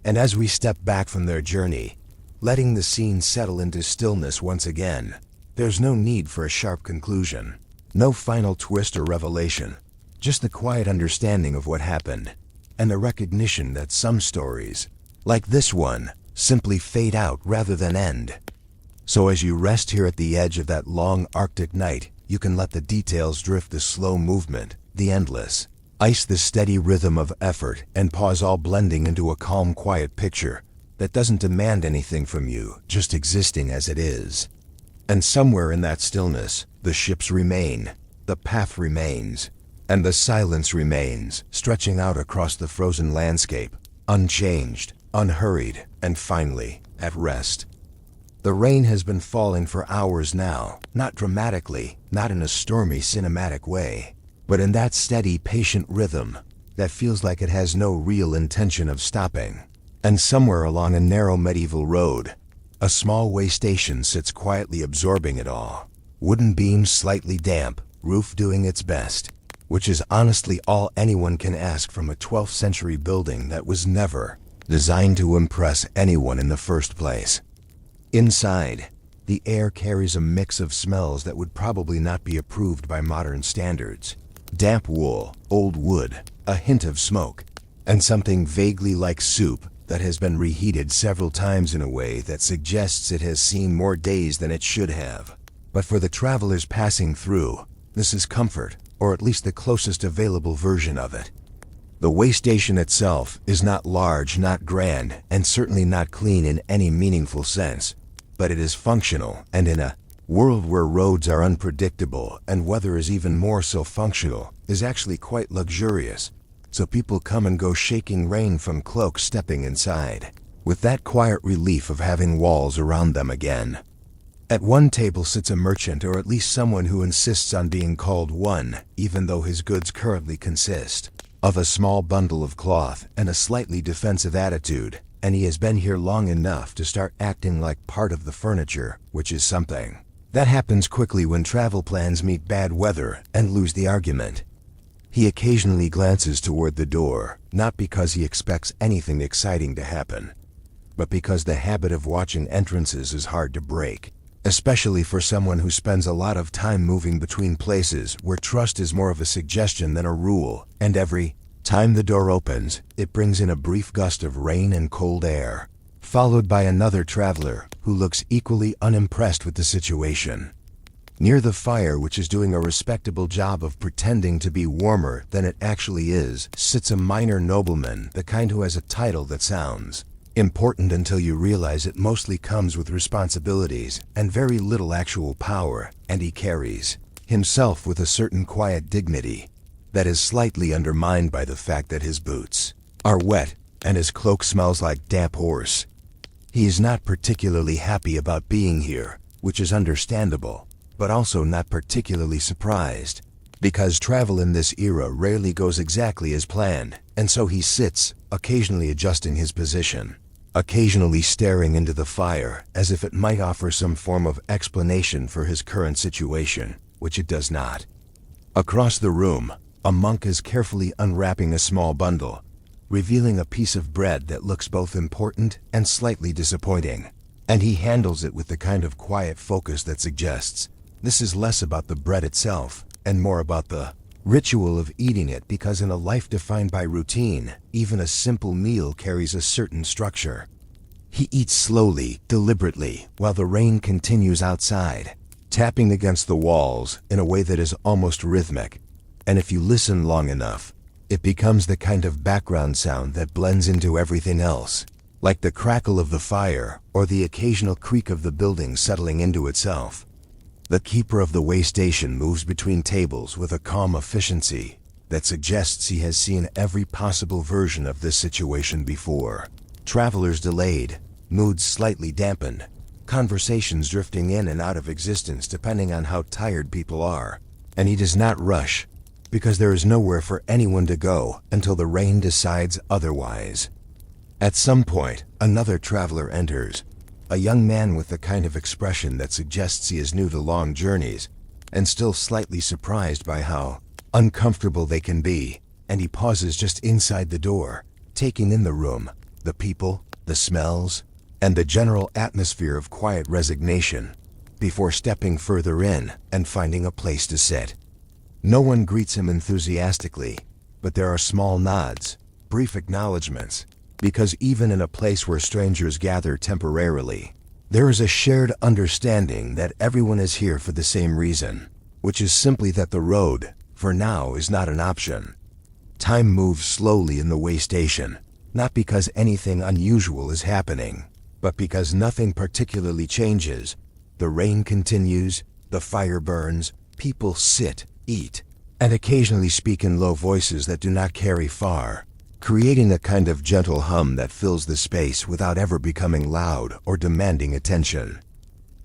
And as we step back from their journey, letting the scene settle into stillness once again, there's no need for a sharp conclusion, no final twist or revelation, just the quiet understanding of what happened, and the recognition that some stories, like this one, simply fade out rather than end. So as you rest here at the edge of that long Arctic night, you can let the details drift, the slow movement, the endless ice, the steady rhythm of effort, and pause, all blending into a calm, quiet picture that doesn't demand anything from you, just existing as it is. And somewhere in that stillness, the ships remain, the path remains, and the silence remains, stretching out across the frozen landscape, unchanged, unhurried, and finally, at rest. The rain has been falling for hours now, not dramatically, not in a stormy cinematic way, but in that steady, patient rhythm that feels like it has no real intention of stopping. And somewhere along a narrow medieval road, a small waystation sits quietly absorbing it all. Wooden beams slightly damp, roof doing its best, which is honestly all anyone can ask from a 12th century building that was never designed to impress anyone in the first place. Inside, the air carries a mix of smells that would probably not be approved by modern standards. Damp wool, old wood, a hint of smoke, and something vaguely like soup that has been reheated several times in a way that suggests it has seen more days than it should have. But for the travelers passing through, this is comfort, or at least the closest available version of it. The Waystation itself is not large, not grand, and certainly not clean in any meaningful sense, but it is functional, and in a world where roads are unpredictable and weather is even more so, functional is actually quite luxurious. So people come and go, shaking rain from cloaks, stepping inside, with that quiet relief of having walls around them again. At one table sits a merchant, or at least someone who insists on being called one, even though his goods currently consist of a small bundle of cloth and a slightly defensive attitude, and he has been here long enough to start acting like part of the furniture, which is something that happens quickly when travel plans meet bad weather and lose the argument. He occasionally glances toward the door, not because he expects anything exciting to happen, but because the habit of watching entrances is hard to break, especially for someone who spends a lot of time moving between places where trust is more of a suggestion than a rule, and every time the door opens, it brings in a brief gust of rain and cold air, followed by another traveler who looks equally unimpressed with the situation. Near the fire, which is doing a respectable job of pretending to be warmer than it actually is, sits a minor nobleman, the kind who has a title that sounds important until you realize it mostly comes with responsibilities and very little actual power, and he carries himself with a certain quiet dignity that is slightly undermined by the fact that his boots are wet and his cloak smells like damp horse. He is not particularly happy about being here, which is understandable, but also not particularly surprised, because travel in this era rarely goes exactly as planned, and so he sits, occasionally adjusting his position, occasionally staring into the fire as if it might offer some form of explanation for his current situation, which it does not. Across the room, a monk is carefully unwrapping a small bundle, revealing a piece of bread that looks both important and slightly disappointing, and he handles it with the kind of quiet focus that suggests this is less about the bread itself and more about the ritual of eating it, because in a life defined by routine, even a simple meal carries a certain structure. He eats slowly, deliberately, while the rain continues outside, tapping against the walls in a way that is almost rhythmic. And if you listen long enough, it becomes the kind of background sound that blends into everything else, like the crackle of the fire or the occasional creak of the building settling into itself. The keeper of the Waystation moves between tables with a calm efficiency that suggests he has seen every possible version of this situation before. Travelers delayed, moods slightly dampened, conversations drifting in and out of existence depending on how tired people are. And he does not rush, because there is nowhere for anyone to go until the rain decides otherwise. At some point, another traveler enters, a young man with the kind of expression that suggests he is new to long journeys, and still slightly surprised by how uncomfortable they can be, and he pauses just inside the door, taking in the room, the people, the smells, and the general atmosphere of quiet resignation, before stepping further in and finding a place to sit. No one greets him enthusiastically, but there are small nods, brief acknowledgments, because even in a place where strangers gather temporarily, there is a shared understanding that everyone is here for the same reason, which is simply that the road, for now, is not an option. Time moves slowly in the Waystation, not because anything unusual is happening, but because nothing particularly changes. The rain continues, the fire burns, people sit, eat, and occasionally speak in low voices that do not carry far, creating a kind of gentle hum that fills the space without ever becoming loud or demanding attention.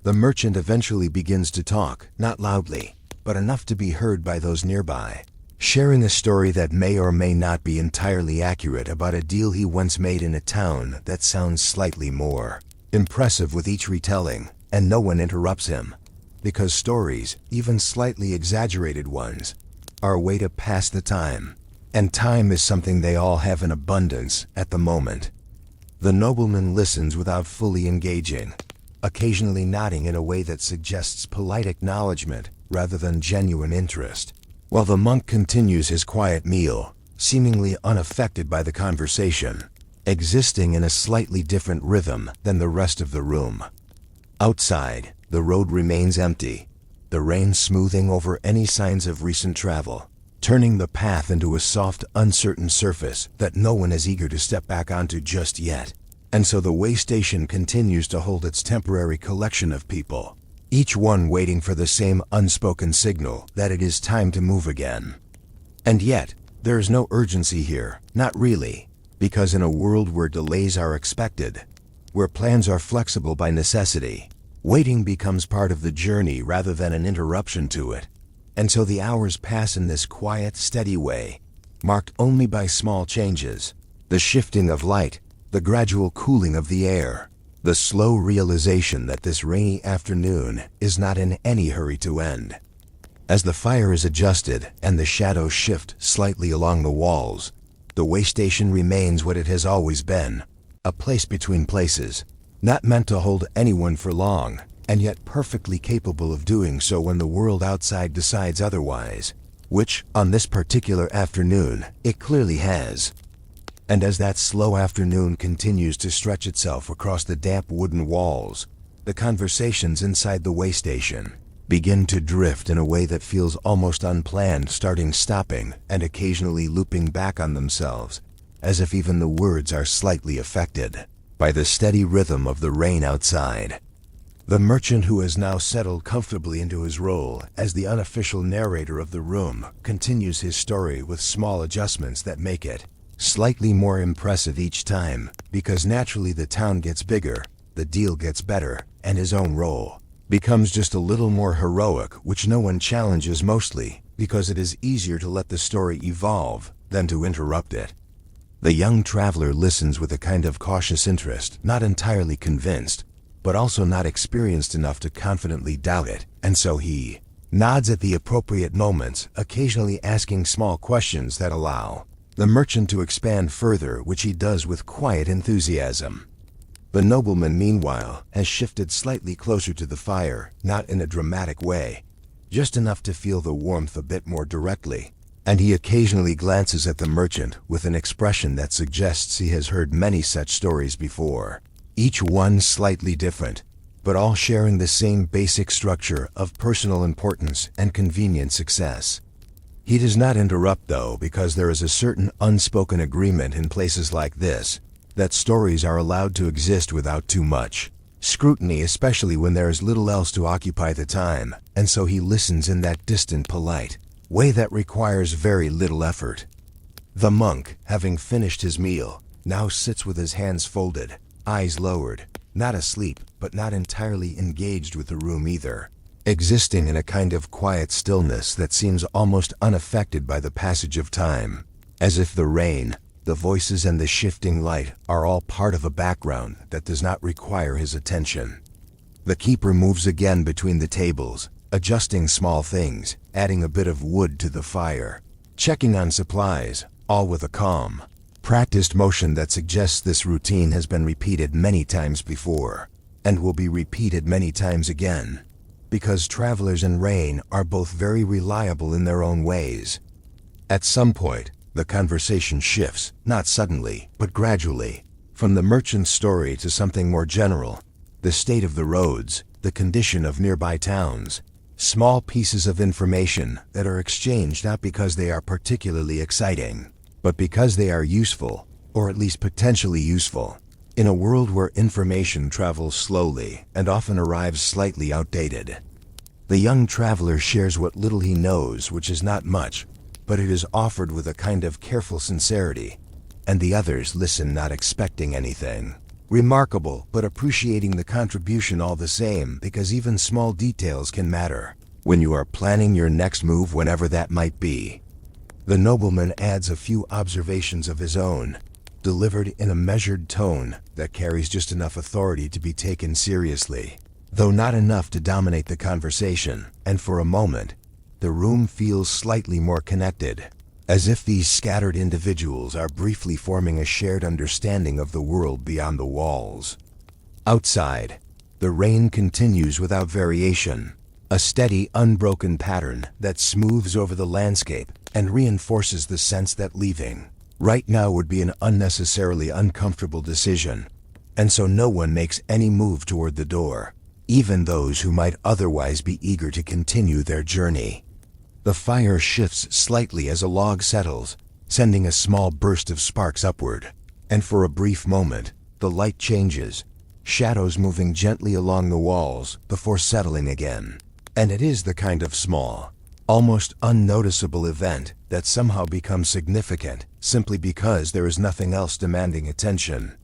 The merchant eventually begins to talk, not loudly, but enough to be heard by those nearby, sharing a story that may or may not be entirely accurate about a deal he once made in a town that sounds slightly more impressive with each retelling, and no one interrupts him, because stories, even slightly exaggerated ones, are a way to pass the time, and time is something they all have in abundance at the moment. The nobleman listens without fully engaging, occasionally nodding in a way that suggests polite acknowledgement rather than genuine interest, while the monk continues his quiet meal, seemingly unaffected by the conversation, existing in a slightly different rhythm than the rest of the room. Outside, the road remains empty, the rain smoothing over any signs of recent travel, turning the path into a soft, uncertain surface that no one is eager to step back onto just yet. And so the Waystation continues to hold its temporary collection of people, each one waiting for the same unspoken signal that it is time to move again. And yet, there is no urgency here, not really, because in a world where delays are expected, where plans are flexible by necessity, waiting becomes part of the journey rather than an interruption to it. And so the hours pass in this quiet, steady way, marked only by small changes, the shifting of light, the gradual cooling of the air, the slow realization that this rainy afternoon is not in any hurry to end. As the fire is adjusted and the shadows shift slightly along the walls, the Waystation remains what it has always been, a place between places, not meant to hold anyone for long, and yet perfectly capable of doing so when the world outside decides otherwise, which, on this particular afternoon, it clearly has. And as that slow afternoon continues to stretch itself across the damp wooden walls, the conversations inside the Waystation begin to drift in a way that feels almost unplanned, stopping, and occasionally looping back on themselves, as if even the words are slightly affected by the steady rhythm of the rain outside. The merchant, who has now settled comfortably into his role as the unofficial narrator of the room, continues his story with small adjustments that make it slightly more impressive each time, because naturally the town gets bigger, the deal gets better, and his own role becomes just a little more heroic, which no one challenges, mostly because it is easier to let the story evolve than to interrupt it. The young traveler listens with a kind of cautious interest, not entirely convinced, but also not experienced enough to confidently doubt it, and so he nods at the appropriate moments, occasionally asking small questions that allow the merchant to expand further, which he does with quiet enthusiasm. The nobleman, meanwhile, has shifted slightly closer to the fire, not in a dramatic way, just enough to feel the warmth a bit more directly, and he occasionally glances at the merchant with an expression that suggests he has heard many such stories before, each one slightly different, but all sharing the same basic structure of personal importance and convenient success. He does not interrupt, though, because there is a certain unspoken agreement in places like this that stories are allowed to exist without too much scrutiny, especially when there is little else to occupy the time, and so he listens in that distant, polite way that requires very little effort. The monk, having finished his meal, now sits with his hands folded, eyes lowered, not asleep, but not entirely engaged with the room either, existing in a kind of quiet stillness that seems almost unaffected by the passage of time, as if the rain, the voices, and the shifting light are all part of a background that does not require his attention. The keeper moves again between the tables, adjusting small things, adding a bit of wood to the fire, checking on supplies, all with a calm, practiced motion that suggests this routine has been repeated many times before, and will be repeated many times again, because travelers and rain are both very reliable in their own ways. At some point, the conversation shifts, not suddenly, but gradually, from the merchant's story to something more general, the state of the roads, the condition of nearby towns, small pieces of information that are exchanged not because they are particularly exciting, but because they are useful, or at least potentially useful, in a world where information travels slowly and often arrives slightly outdated. The young traveler shares what little he knows, which is not much, but it is offered with a kind of careful sincerity, and the others listen not expecting anything remarkable, but appreciating the contribution all the same, because even small details can matter when you are planning your next move, whenever that might be. The nobleman adds a few observations of his own, delivered in a measured tone that carries just enough authority to be taken seriously, though not enough to dominate the conversation, and for a moment, the room feels slightly more connected, as if these scattered individuals are briefly forming a shared understanding of the world beyond the walls. Outside, the rain continues without variation, a steady, unbroken pattern that smooths over the landscape and reinforces the sense that leaving right now would be an unnecessarily uncomfortable decision, and so no one makes any move toward the door, even those who might otherwise be eager to continue their journey. The fire shifts slightly as a log settles, sending a small burst of sparks upward, and for a brief moment, the light changes, shadows moving gently along the walls before settling again. And it is the kind of small, almost unnoticeable event that somehow becomes significant simply because there is nothing else demanding attention.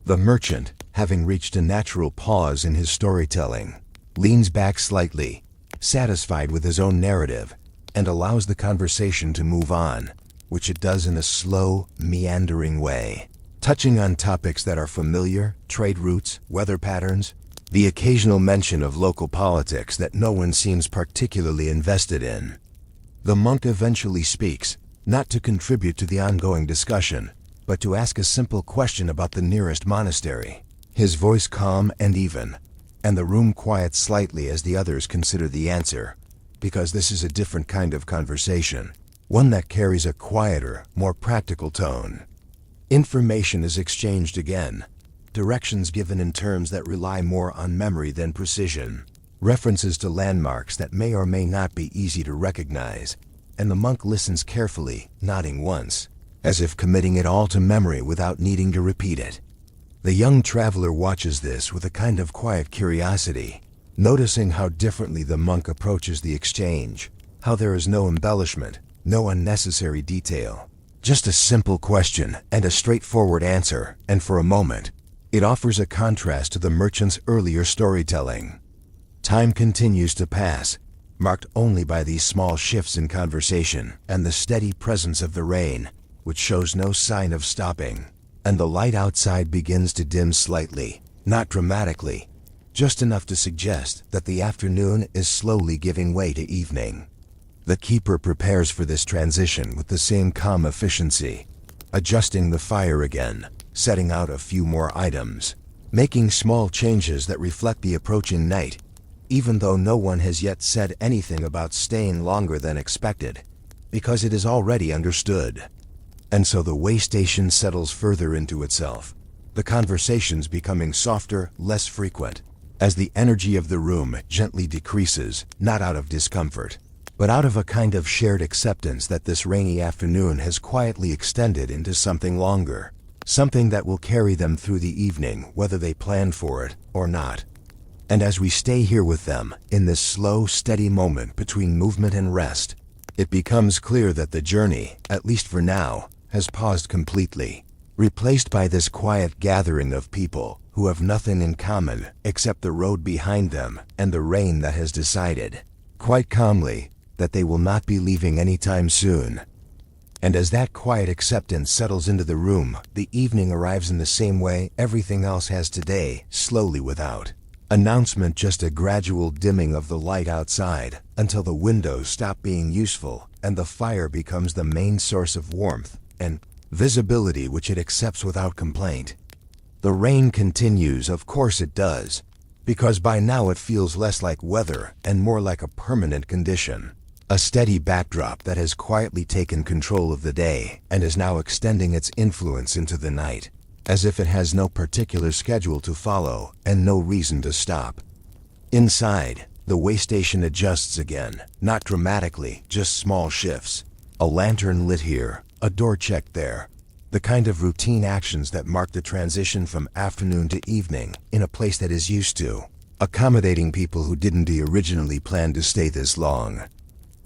The merchant, having reached a natural pause in his storytelling, leans back slightly, satisfied with his own narrative, and allows the conversation to move on, which it does in a slow, meandering way, touching on topics that are familiar, trade routes, weather patterns, the occasional mention of local politics that no one seems particularly invested in. The monk eventually speaks, not to contribute to the ongoing discussion, but to ask a simple question about the nearest monastery, his voice calm and even, and the room quiets slightly as the others consider the answer, because this is a different kind of conversation, one that carries a quieter, more practical tone. Information is exchanged again, directions given in terms that rely more on memory than precision, references to landmarks that may or may not be easy to recognize, and the monk listens carefully, nodding once, as if committing it all to memory without needing to repeat it. The young traveler watches this with a kind of quiet curiosity, noticing how differently the monk approaches the exchange, how there is no embellishment, no unnecessary detail, just a simple question and a straightforward answer, and for a moment, it offers a contrast to the merchant's earlier storytelling. Time continues to pass, marked only by these small shifts in conversation and the steady presence of the rain, which shows no sign of stopping, and the light outside begins to dim slightly, not dramatically, just enough to suggest that the afternoon is slowly giving way to evening. The keeper prepares for this transition with the same calm efficiency, adjusting the fire again, setting out a few more items, making small changes that reflect the approaching night, even though no one has yet said anything about staying longer than expected, because it is already understood. And so the Waystation settles further into itself, the conversations becoming softer, less frequent, as the energy of the room gently decreases, not out of discomfort, but out of a kind of shared acceptance that this rainy afternoon has quietly extended into something longer, something that will carry them through the evening whether they planned for it or not. And as we stay here with them, in this slow, steady moment between movement and rest, it becomes clear that the journey, at least for now, has paused completely, replaced by this quiet gathering of people who have nothing in common except the road behind them and the rain that has decided, quite calmly, that they will not be leaving anytime soon. And as that quiet acceptance settles into the room, the evening arrives in the same way everything else has today, slowly without announcement, just a gradual dimming of the light outside until the windows stop being useful and the fire becomes the main source of warmth and visibility which it accepts without complaint. The rain continues, of course it does, because by now it feels less like weather and more like a permanent condition, a steady backdrop that has quietly taken control of the day and is now extending its influence into the night, as if it has no particular schedule to follow and no reason to stop. Inside, the Waystation adjusts again, not dramatically, just small shifts. A lantern lit here, a door checked there. The kind of routine actions that mark the transition from afternoon to evening in a place that is used to accommodating people who didn't originally plan to stay this long.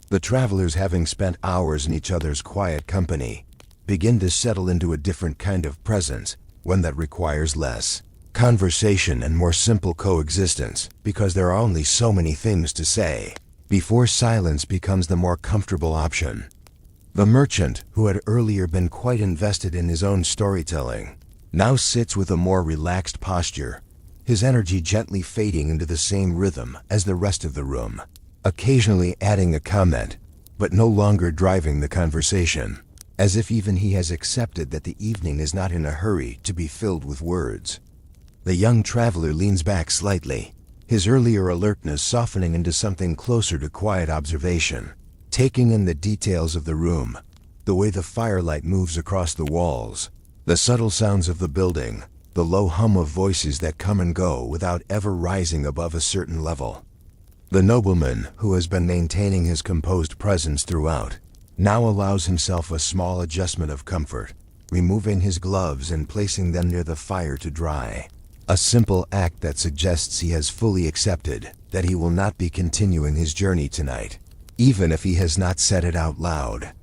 The travelers, having spent hours in each other's quiet company, begin to settle into a different kind of presence, one that requires less conversation and more simple coexistence, because there are only so many things to say before silence becomes the more comfortable option. The merchant, who had earlier been quite invested in his own storytelling, now sits with a more relaxed posture, his energy gently fading into the same rhythm as the rest of the room, occasionally adding a comment, but no longer driving the conversation, as if even he has accepted that the evening is not in a hurry to be filled with words. The young traveler leans back slightly, his earlier alertness softening into something closer to quiet observation, taking in the details of the room, the way the firelight moves across the walls, the subtle sounds of the building, the low hum of voices that come and go without ever rising above a certain level. The nobleman, who has been maintaining his composed presence throughout, now allows himself a small adjustment of comfort, removing his gloves and placing them near the fire to dry. A simple act that suggests he has fully accepted that he will not be continuing his journey tonight, even if he has not said it out loud.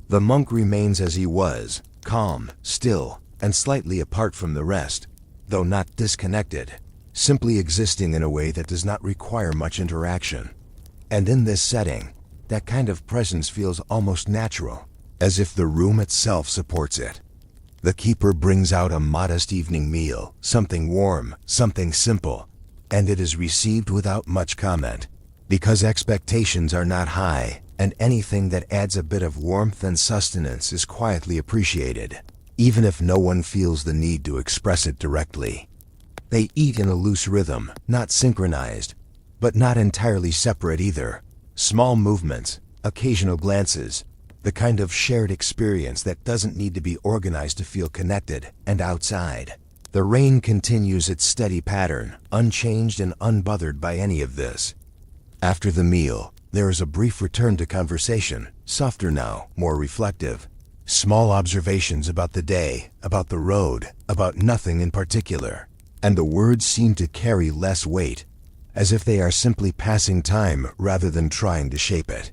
The monk remains as he was, calm, still, and slightly apart from the rest, though not disconnected, simply existing in a way that does not require much interaction. And in this setting, that kind of presence feels almost natural, as if the room itself supports it. The keeper brings out a modest evening meal, something warm, something simple, and it is received without much comment, because expectations are not high, and anything that adds a bit of warmth and sustenance is quietly appreciated, even if no one feels the need to express it directly. They eat in a loose rhythm, not synchronized, but not entirely separate either. Small movements, occasional glances, the kind of shared experience that doesn't need to be organized to feel connected and outside. The rain continues its steady pattern, unchanged and unbothered by any of this. After the meal, there is a brief return to conversation, softer now, more reflective. Small observations about the day, about the road, about nothing in particular. And the words seem to carry less weight, as if they are simply passing time rather than trying to shape it.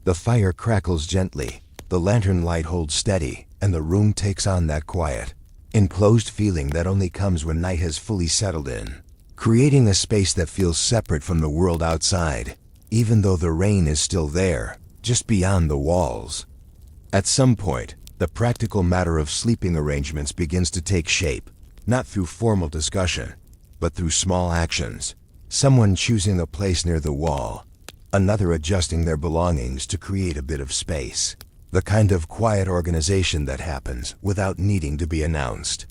The fire crackles gently, the lantern light holds steady, and the room takes on that quiet, enclosed feeling that only comes when night has fully settled in, creating a space that feels separate from the world outside, even though the rain is still there, just beyond the walls. At some point, the practical matter of sleeping arrangements begins to take shape, not through formal discussion, but through small actions. Someone choosing a place near the wall, another adjusting their belongings to create a bit of space. The kind of quiet organization that happens without needing to be announced.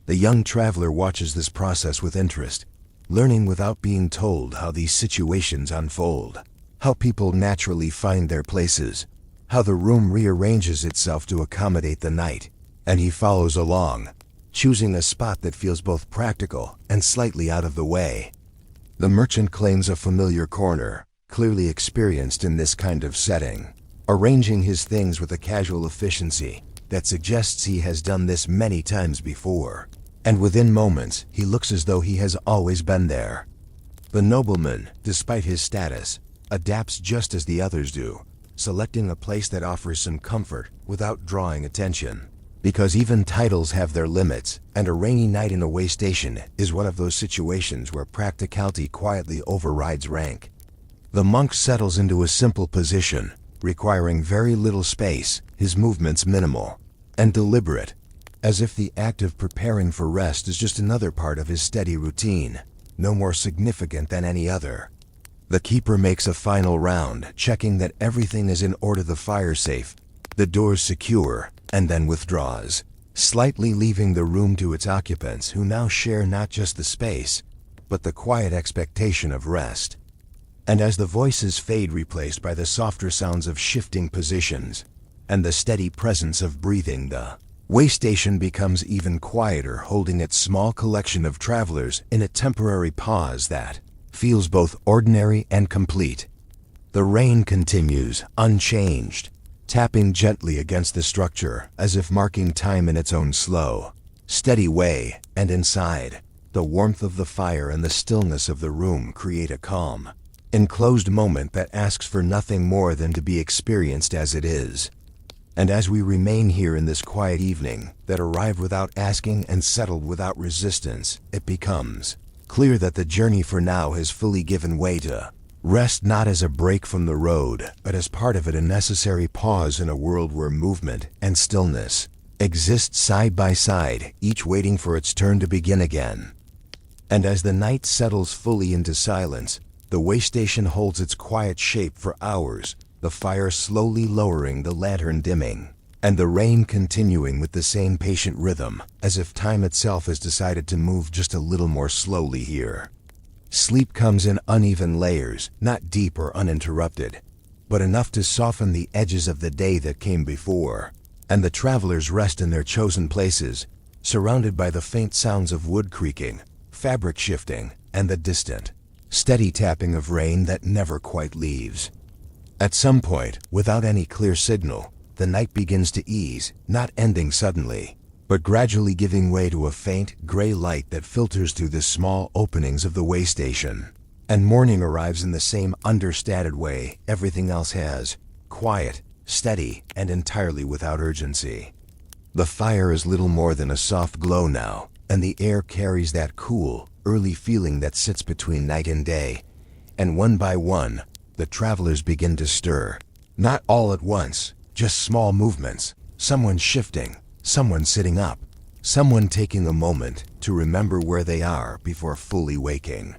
The young traveler watches this process with interest, learning without being told how these situations unfold, how people naturally find their places, how the room rearranges itself to accommodate the night, and he follows along, choosing a spot that feels both practical and slightly out of the way. The merchant claims a familiar corner, clearly experienced in this kind of setting, arranging his things with a casual efficiency that suggests he has done this many times before, and within moments he looks as though he has always been there. The nobleman, despite his status, adapts just as the others do, selecting a place that offers some comfort without drawing attention. Because even titles have their limits, and a rainy night in a Waystation is one of those situations where practicality quietly overrides rank. The monk settles into a simple position, requiring very little space, his movements minimal and deliberate, as if the act of preparing for rest is just another part of his steady routine, no more significant than any other. The keeper makes a final round, checking that everything is in order, the fire safe, the doors secure, and then withdraws, slightly leaving the room to its occupants, who now share not just the space, but the quiet expectation of rest. And as the voices fade, replaced by the softer sounds of shifting positions and the steady presence of breathing, the Waystation becomes even quieter, holding its small collection of travelers in a temporary pause that feels both ordinary and complete. The rain continues, unchanged, tapping gently against the structure as if marking time in its own slow, steady way, and inside, the warmth of the fire and the stillness of the room create a calm, enclosed moment that asks for nothing more than to be experienced as it is. And as we remain here in this quiet evening that arrived without asking and settled without resistance, it becomes clear that the journey for now has fully given way to rest, not as a break from the road, but as part of it, a necessary pause in a world where movement and stillness exist side by side, each waiting for its turn to begin again. And as the night settles fully into silence, the Waystation holds its quiet shape for hours, the fire slowly lowering, the lantern dimming, and the rain continuing with the same patient rhythm, as if time itself has decided to move just a little more slowly here. Sleep comes in uneven layers, not deep or uninterrupted, but enough to soften the edges of the day that came before, and the travelers rest in their chosen places, surrounded by the faint sounds of wood creaking, fabric shifting, and the distant, steady tapping of rain that never quite leaves. At some point, without any clear signal, the night begins to ease, not ending suddenly, but gradually giving way to a faint, gray light that filters through the small openings of the Waystation. And morning arrives in the same understated way everything else has, quiet, steady, and entirely without urgency. The fire is little more than a soft glow now, and the air carries that cool, early feeling that sits between night and day. And one by one, the travelers begin to stir. Not all at once, just small movements, someone shifting, someone sitting up, someone taking a moment to remember where they are before fully waking.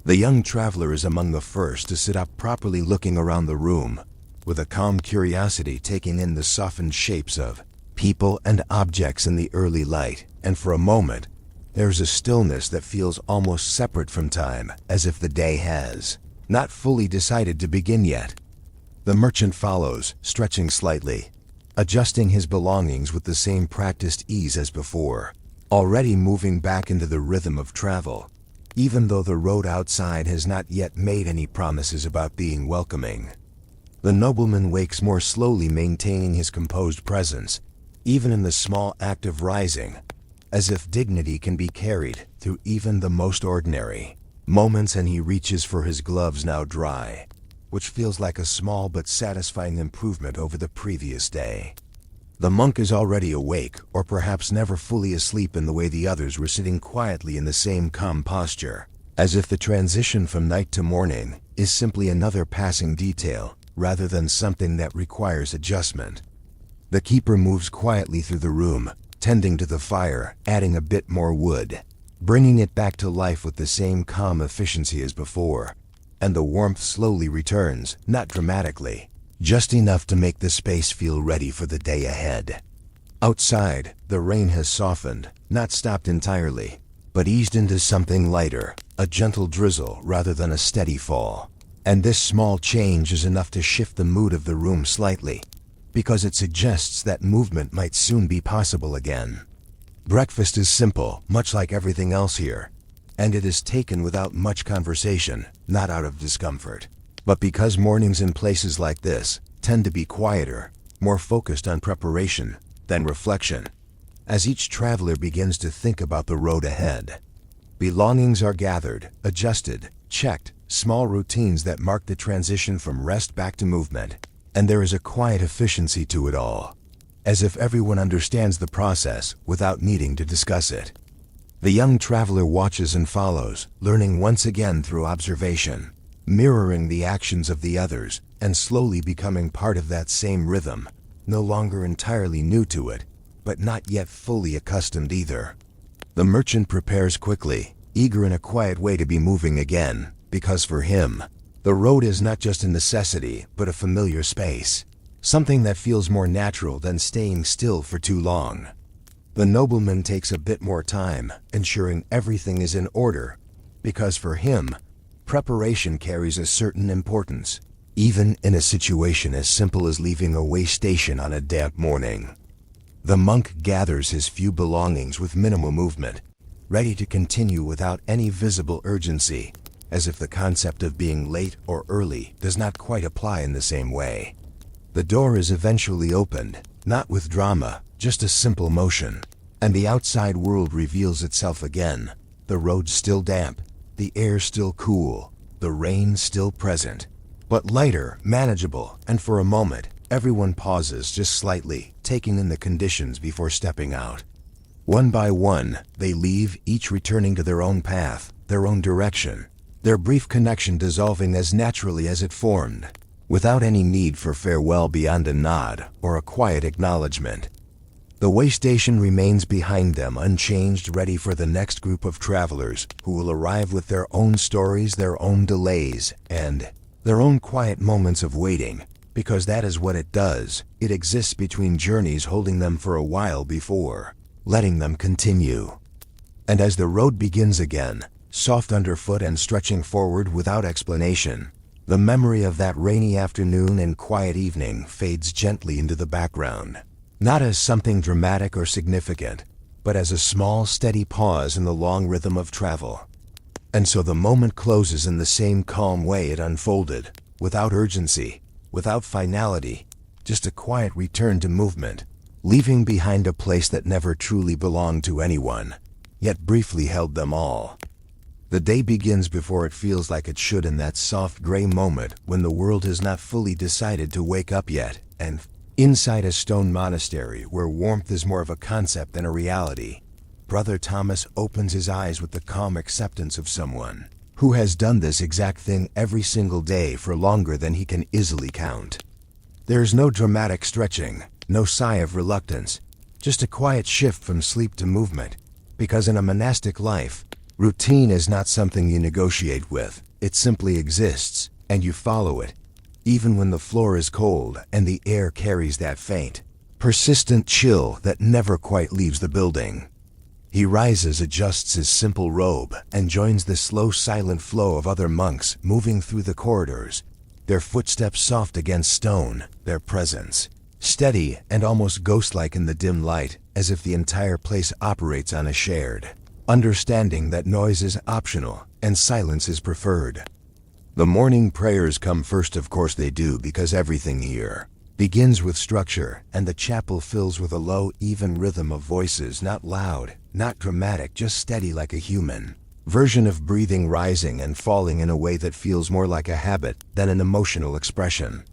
The young traveler is among the first to sit up, properly looking around the room, with a calm curiosity taking in the softened shapes of people and objects in the early light, and for a moment, there's a stillness that feels almost separate from time, as if the day has not fully decided to begin yet. The merchant follows, stretching slightly, adjusting his belongings with the same practiced ease as before, already moving back into the rhythm of travel, even though the road outside has not yet made any promises about being welcoming. The nobleman wakes more slowly, maintaining his composed presence, even in the small act of rising, as if dignity can be carried through even the most ordinary moments, and he reaches for his gloves, now dry, which feels like a small but satisfying improvement over the previous day. The monk is already awake, or perhaps never fully asleep in the way the others were, sitting quietly in the same calm posture, as if the transition from night to morning is simply another passing detail, rather than something that requires adjustment. The keeper moves quietly through the room, tending to the fire, adding a bit more wood, bringing it back to life with the same calm efficiency as before, and the warmth slowly returns, not dramatically, just enough to make the space feel ready for the day ahead. Outside, the rain has softened, not stopped entirely, but eased into something lighter, a gentle drizzle rather than a steady fall. And this small change is enough to shift the mood of the room slightly, because it suggests that movement might soon be possible again. Breakfast is simple, much like everything else here, and it is taken without much conversation, not out of discomfort. But because mornings in places like this tend to be quieter, more focused on preparation than reflection, as each traveler begins to think about the road ahead. Belongings are gathered, adjusted, checked, small routines that mark the transition from rest back to movement, and there is a quiet efficiency to it all, as if everyone understands the process without needing to discuss it. The young traveler watches and follows, learning once again through observation, mirroring the actions of the others, and slowly becoming part of that same rhythm, no longer entirely new to it, but not yet fully accustomed either. The merchant prepares quickly, eager in a quiet way to be moving again, because for him, the road is not just a necessity, but a familiar space, something that feels more natural than staying still for too long. The nobleman takes a bit more time, ensuring everything is in order, because for him, preparation carries a certain importance, even in a situation as simple as leaving a waystation on a damp morning. The monk gathers his few belongings with minimal movement, ready to continue without any visible urgency, as if the concept of being late or early does not quite apply in the same way. The door is eventually opened, not with drama, just a simple motion, and the outside world reveals itself again. The road still damp, the air still cool, the rain still present, but lighter, manageable, and for a moment, everyone pauses just slightly, taking in the conditions before stepping out. One by one, they leave, each returning to their own path, their own direction, their brief connection dissolving as naturally as it formed, without any need for farewell beyond a nod or a quiet acknowledgement. The Waystation remains behind them, unchanged, ready for the next group of travelers who will arrive with their own stories, their own delays, and their own quiet moments of waiting, because that is what it does. It exists between journeys, holding them for a while before letting them continue. And as the road begins again, soft underfoot and stretching forward without explanation, the memory of that rainy afternoon and quiet evening fades gently into the background, not as something dramatic or significant, but as a small, steady pause in the long rhythm of travel. And so the moment closes in the same calm way it unfolded, without urgency, without finality, just a quiet return to movement, leaving behind a place that never truly belonged to anyone, yet briefly held them all. The day begins before it feels like it should, in that soft gray moment when the world has not fully decided to wake up yet, and inside a stone monastery where warmth is more of a concept than a reality, Brother Thomas opens his eyes with the calm acceptance of someone who has done this exact thing every single day for longer than he can easily count. There is no dramatic stretching, no sigh of reluctance, just a quiet shift from sleep to movement, because in a monastic life, routine is not something you negotiate with. It simply exists, and you follow it, even when the floor is cold and the air carries that faint, persistent chill that never quite leaves the building. He rises, adjusts his simple robe, and joins the slow, silent flow of other monks moving through the corridors, their footsteps soft against stone, their presence steady and almost ghost-like in the dim light, as if the entire place operates on a shared understanding that noise is optional and silence is preferred. The morning prayers come first, of course they do, because everything here begins with structure, and the chapel fills with a low, even rhythm of voices, not loud, not dramatic, just steady like a human version of breathing, rising and falling in a way that feels more like a habit than an emotional expression.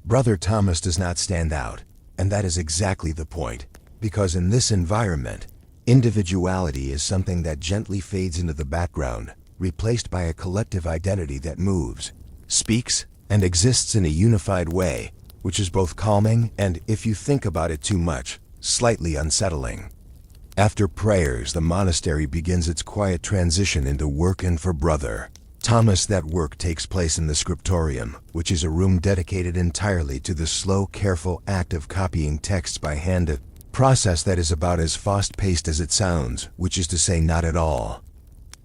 Brother Thomas does not stand out, and that is exactly the point, because in this environment, individuality is something that gently fades into the background, replaced by a collective identity that moves, speaks, and exists in a unified way, which is both calming and, if you think about it too much, slightly unsettling. After prayers, the monastery begins its quiet transition into work, and for Brother Thomas, that work takes place in the Scriptorium, which is a room dedicated entirely to the slow, careful act of copying texts by hand, a process that is about as fast-paced as it sounds, which is to say not at all.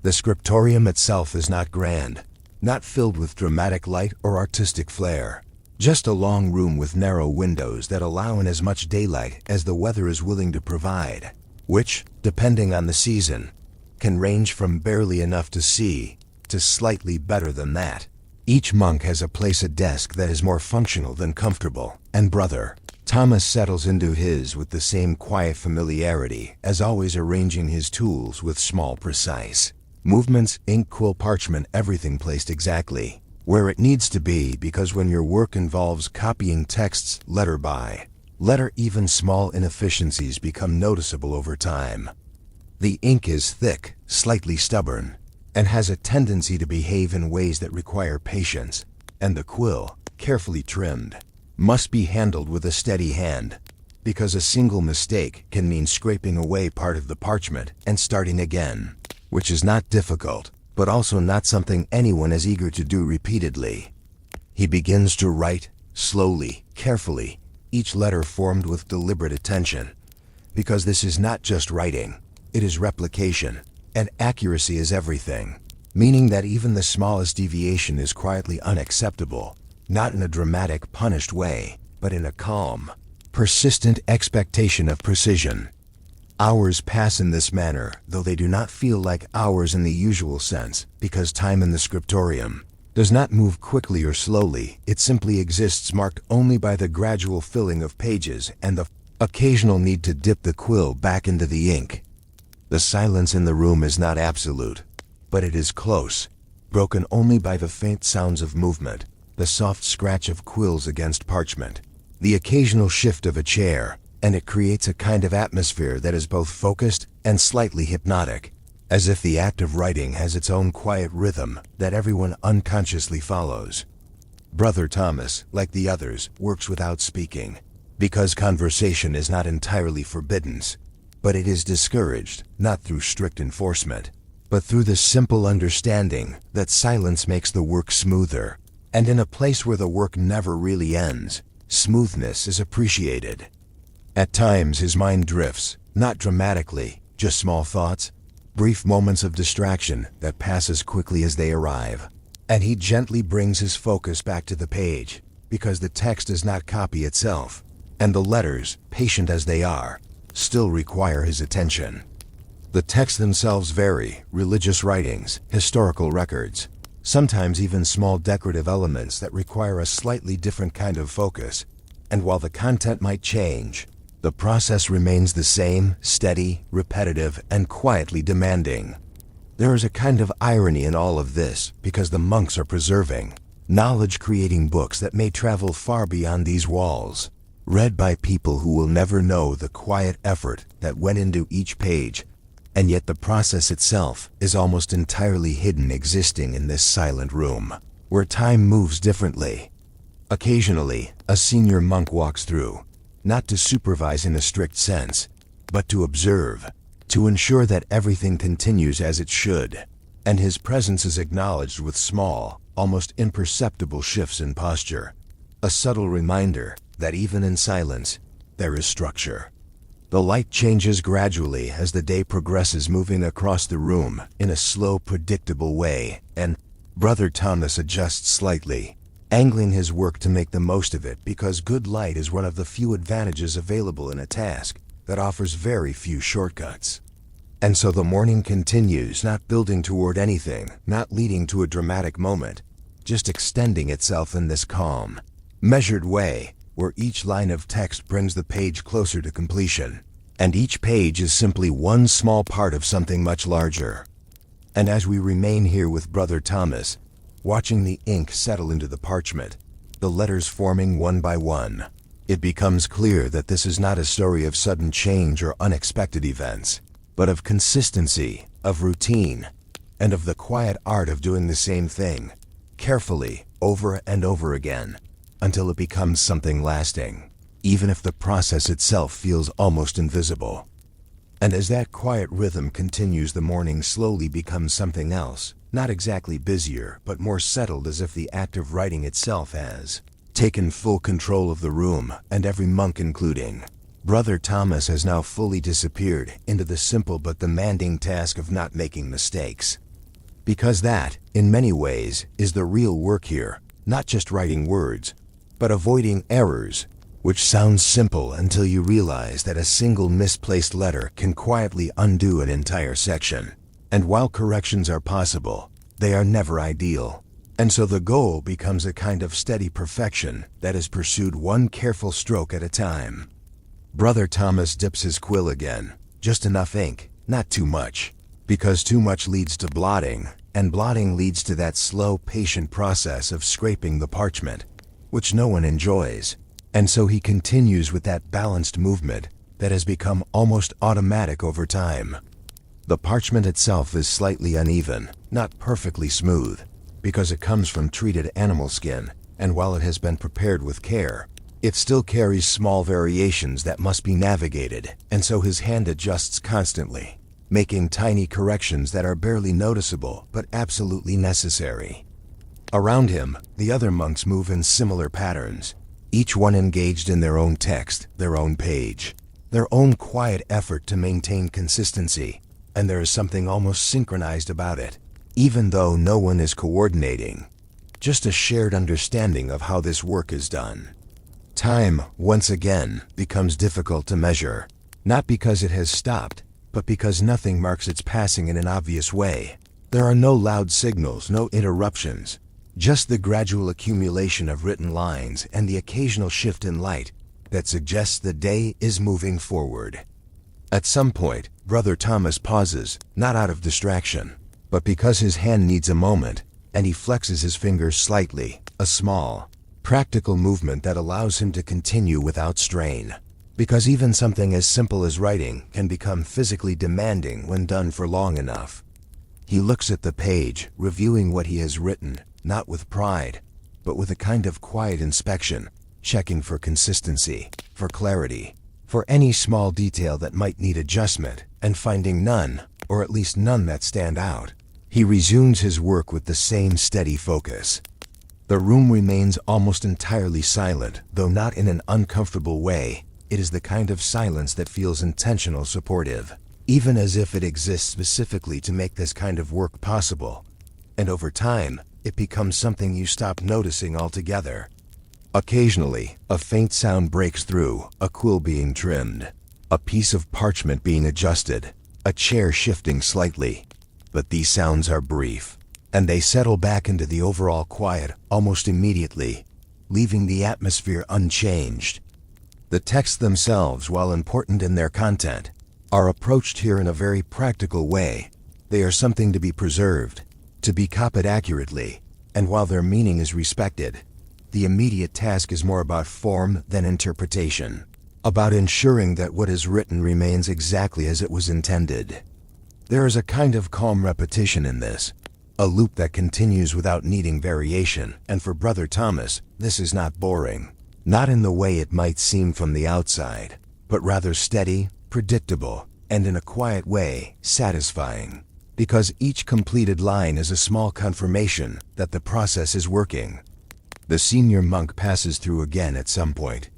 The scriptorium itself is not grand, not filled with dramatic light or artistic flair. Just a long room with narrow windows that allow in as much daylight as the weather is willing to provide, which, depending on the season, can range from barely enough to see to slightly better than that. Each monk has a place at desk that is more functional than comfortable, and Brother Thomas settles into his with the same quiet familiarity, as always arranging his tools with small, precise movements, ink, quill, parchment, everything placed exactly where it needs to be, because when your work involves copying texts letter by letter, even small inefficiencies become noticeable over time. The ink is thick, slightly stubborn, and has a tendency to behave in ways that require patience, and the quill, carefully trimmed, must be handled with a steady hand, because a single mistake can mean scraping away part of the parchment and starting again, which is not difficult, but also not something anyone is eager to do repeatedly. He begins to write, slowly, carefully, each letter formed with deliberate attention, because this is not just writing, it is replication, and accuracy is everything, meaning that even the smallest deviation is quietly unacceptable, not in a dramatic, punished way, but in a calm, persistent expectation of precision. Hours pass in this manner, though they do not feel like hours in the usual sense, because time in the scriptorium does not move quickly or slowly. It simply exists, marked only by the gradual filling of pages and the occasional need to dip the quill back into the ink. The silence in the room is not absolute, but it is close, broken only by the faint sounds of movement, the soft scratch of quills against parchment, the occasional shift of a chair, and it creates a kind of atmosphere that is both focused and slightly hypnotic, as if the act of writing has its own quiet rhythm that everyone unconsciously follows. Brother Thomas, like the others, works without speaking, because conversation is not entirely forbidden, but it is discouraged, not through strict enforcement, but through the simple understanding that silence makes the work smoother, and in a place where the work never really ends, smoothness is appreciated. At times his mind drifts, not dramatically, just small thoughts, brief moments of distraction that pass as quickly as they arrive. And he gently brings his focus back to the page, because the text does not copy itself, and the letters, patient as they are, still require his attention. The texts themselves vary: religious writings, historical records, sometimes even small decorative elements that require a slightly different kind of focus. And while the content might change, the process remains the same, steady, repetitive, and quietly demanding. There is a kind of irony in all of this, because the monks are preserving knowledge-creating books that may travel far beyond these walls, read by people who will never know the quiet effort that went into each page, and yet the process itself is almost entirely hidden, existing in this silent room, where time moves differently. Occasionally, a senior monk walks through, not to supervise in a strict sense, but to observe, to ensure that everything continues as it should, and his presence is acknowledged with small, almost imperceptible shifts in posture, a subtle reminder that even in silence, there is structure. The light changes gradually as the day progresses, moving across the room in a slow, predictable way, and Brother Thomas adjusts slightly, angling his work to make the most of it, because good light is one of the few advantages available in a task that offers very few shortcuts. And so the morning continues, not building toward anything, not leading to a dramatic moment, just extending itself in this calm, measured way, where each line of text brings the page closer to completion, and each page is simply one small part of something much larger. And as we remain here with Brother Thomas, watching the ink settle into the parchment, the letters forming one by one, it becomes clear that this is not a story of sudden change or unexpected events, but of consistency, of routine, and of the quiet art of doing the same thing, carefully, over and over again, until it becomes something lasting, even if the process itself feels almost invisible. And as that quiet rhythm continues, the morning slowly becomes something else, not exactly busier, but more settled, as if the act of writing itself has taken full control of the room, and every monk, including Brother Thomas, has now fully disappeared into the simple but demanding task of not making mistakes. Because that, in many ways, is the real work here, not just writing words, but avoiding errors, which sounds simple until you realize that a single misplaced letter can quietly undo an entire section. And while corrections are possible, they are never ideal. And so the goal becomes a kind of steady perfection that is pursued one careful stroke at a time. Brother Thomas dips his quill again, just enough ink, not too much, because too much leads to blotting, and blotting leads to that slow, patient process of scraping the parchment, which no one enjoys. And so he continues with that balanced movement that has become almost automatic over time. The parchment itself is slightly uneven, not perfectly smooth, because it comes from treated animal skin, and while it has been prepared with care, it still carries small variations that must be navigated, and so his hand adjusts constantly, making tiny corrections that are barely noticeable but absolutely necessary. Around him, the other monks move in similar patterns, each one engaged in their own text, their own page, their own quiet effort to maintain consistency, and there is something almost synchronized about it, even though no one is coordinating. Just a shared understanding of how this work is done. Time, once again, becomes difficult to measure, not because it has stopped, but because nothing marks its passing in an obvious way. There are no loud signals, no interruptions, just the gradual accumulation of written lines and the occasional shift in light that suggests the day is moving forward. At some point, Brother Thomas pauses, not out of distraction, but because his hand needs a moment, and he flexes his fingers slightly, a small, practical movement that allows him to continue without strain. Because even something as simple as writing can become physically demanding when done for long enough. He looks at the page, reviewing what he has written, not with pride, but with a kind of quiet inspection, checking for consistency, for clarity, for any small detail that might need adjustment, and finding none, or at least none that stand out. He resumes his work with the same steady focus. The room remains almost entirely silent, though not in an uncomfortable way. It is the kind of silence that feels intentional, supportive, even as if it exists specifically to make this kind of work possible. And over time, it becomes something you stop noticing altogether. Occasionally, a faint sound breaks through, a quill being trimmed, a piece of parchment being adjusted, a chair shifting slightly. But these sounds are brief, and they settle back into the overall quiet almost immediately, leaving the atmosphere unchanged. The texts themselves, while important in their content, are approached here in a very practical way. They are something to be preserved, to be copied accurately, and while their meaning is respected, the immediate task is more about form than interpretation, about ensuring that what is written remains exactly as it was intended. There is a kind of calm repetition in this, a loop that continues without needing variation, and for Brother Thomas, this is not boring, not in the way it might seem from the outside, but rather steady, predictable, and in a quiet way, satisfying, because each completed line is a small confirmation that the process is working. The senior monk passes through again at some point,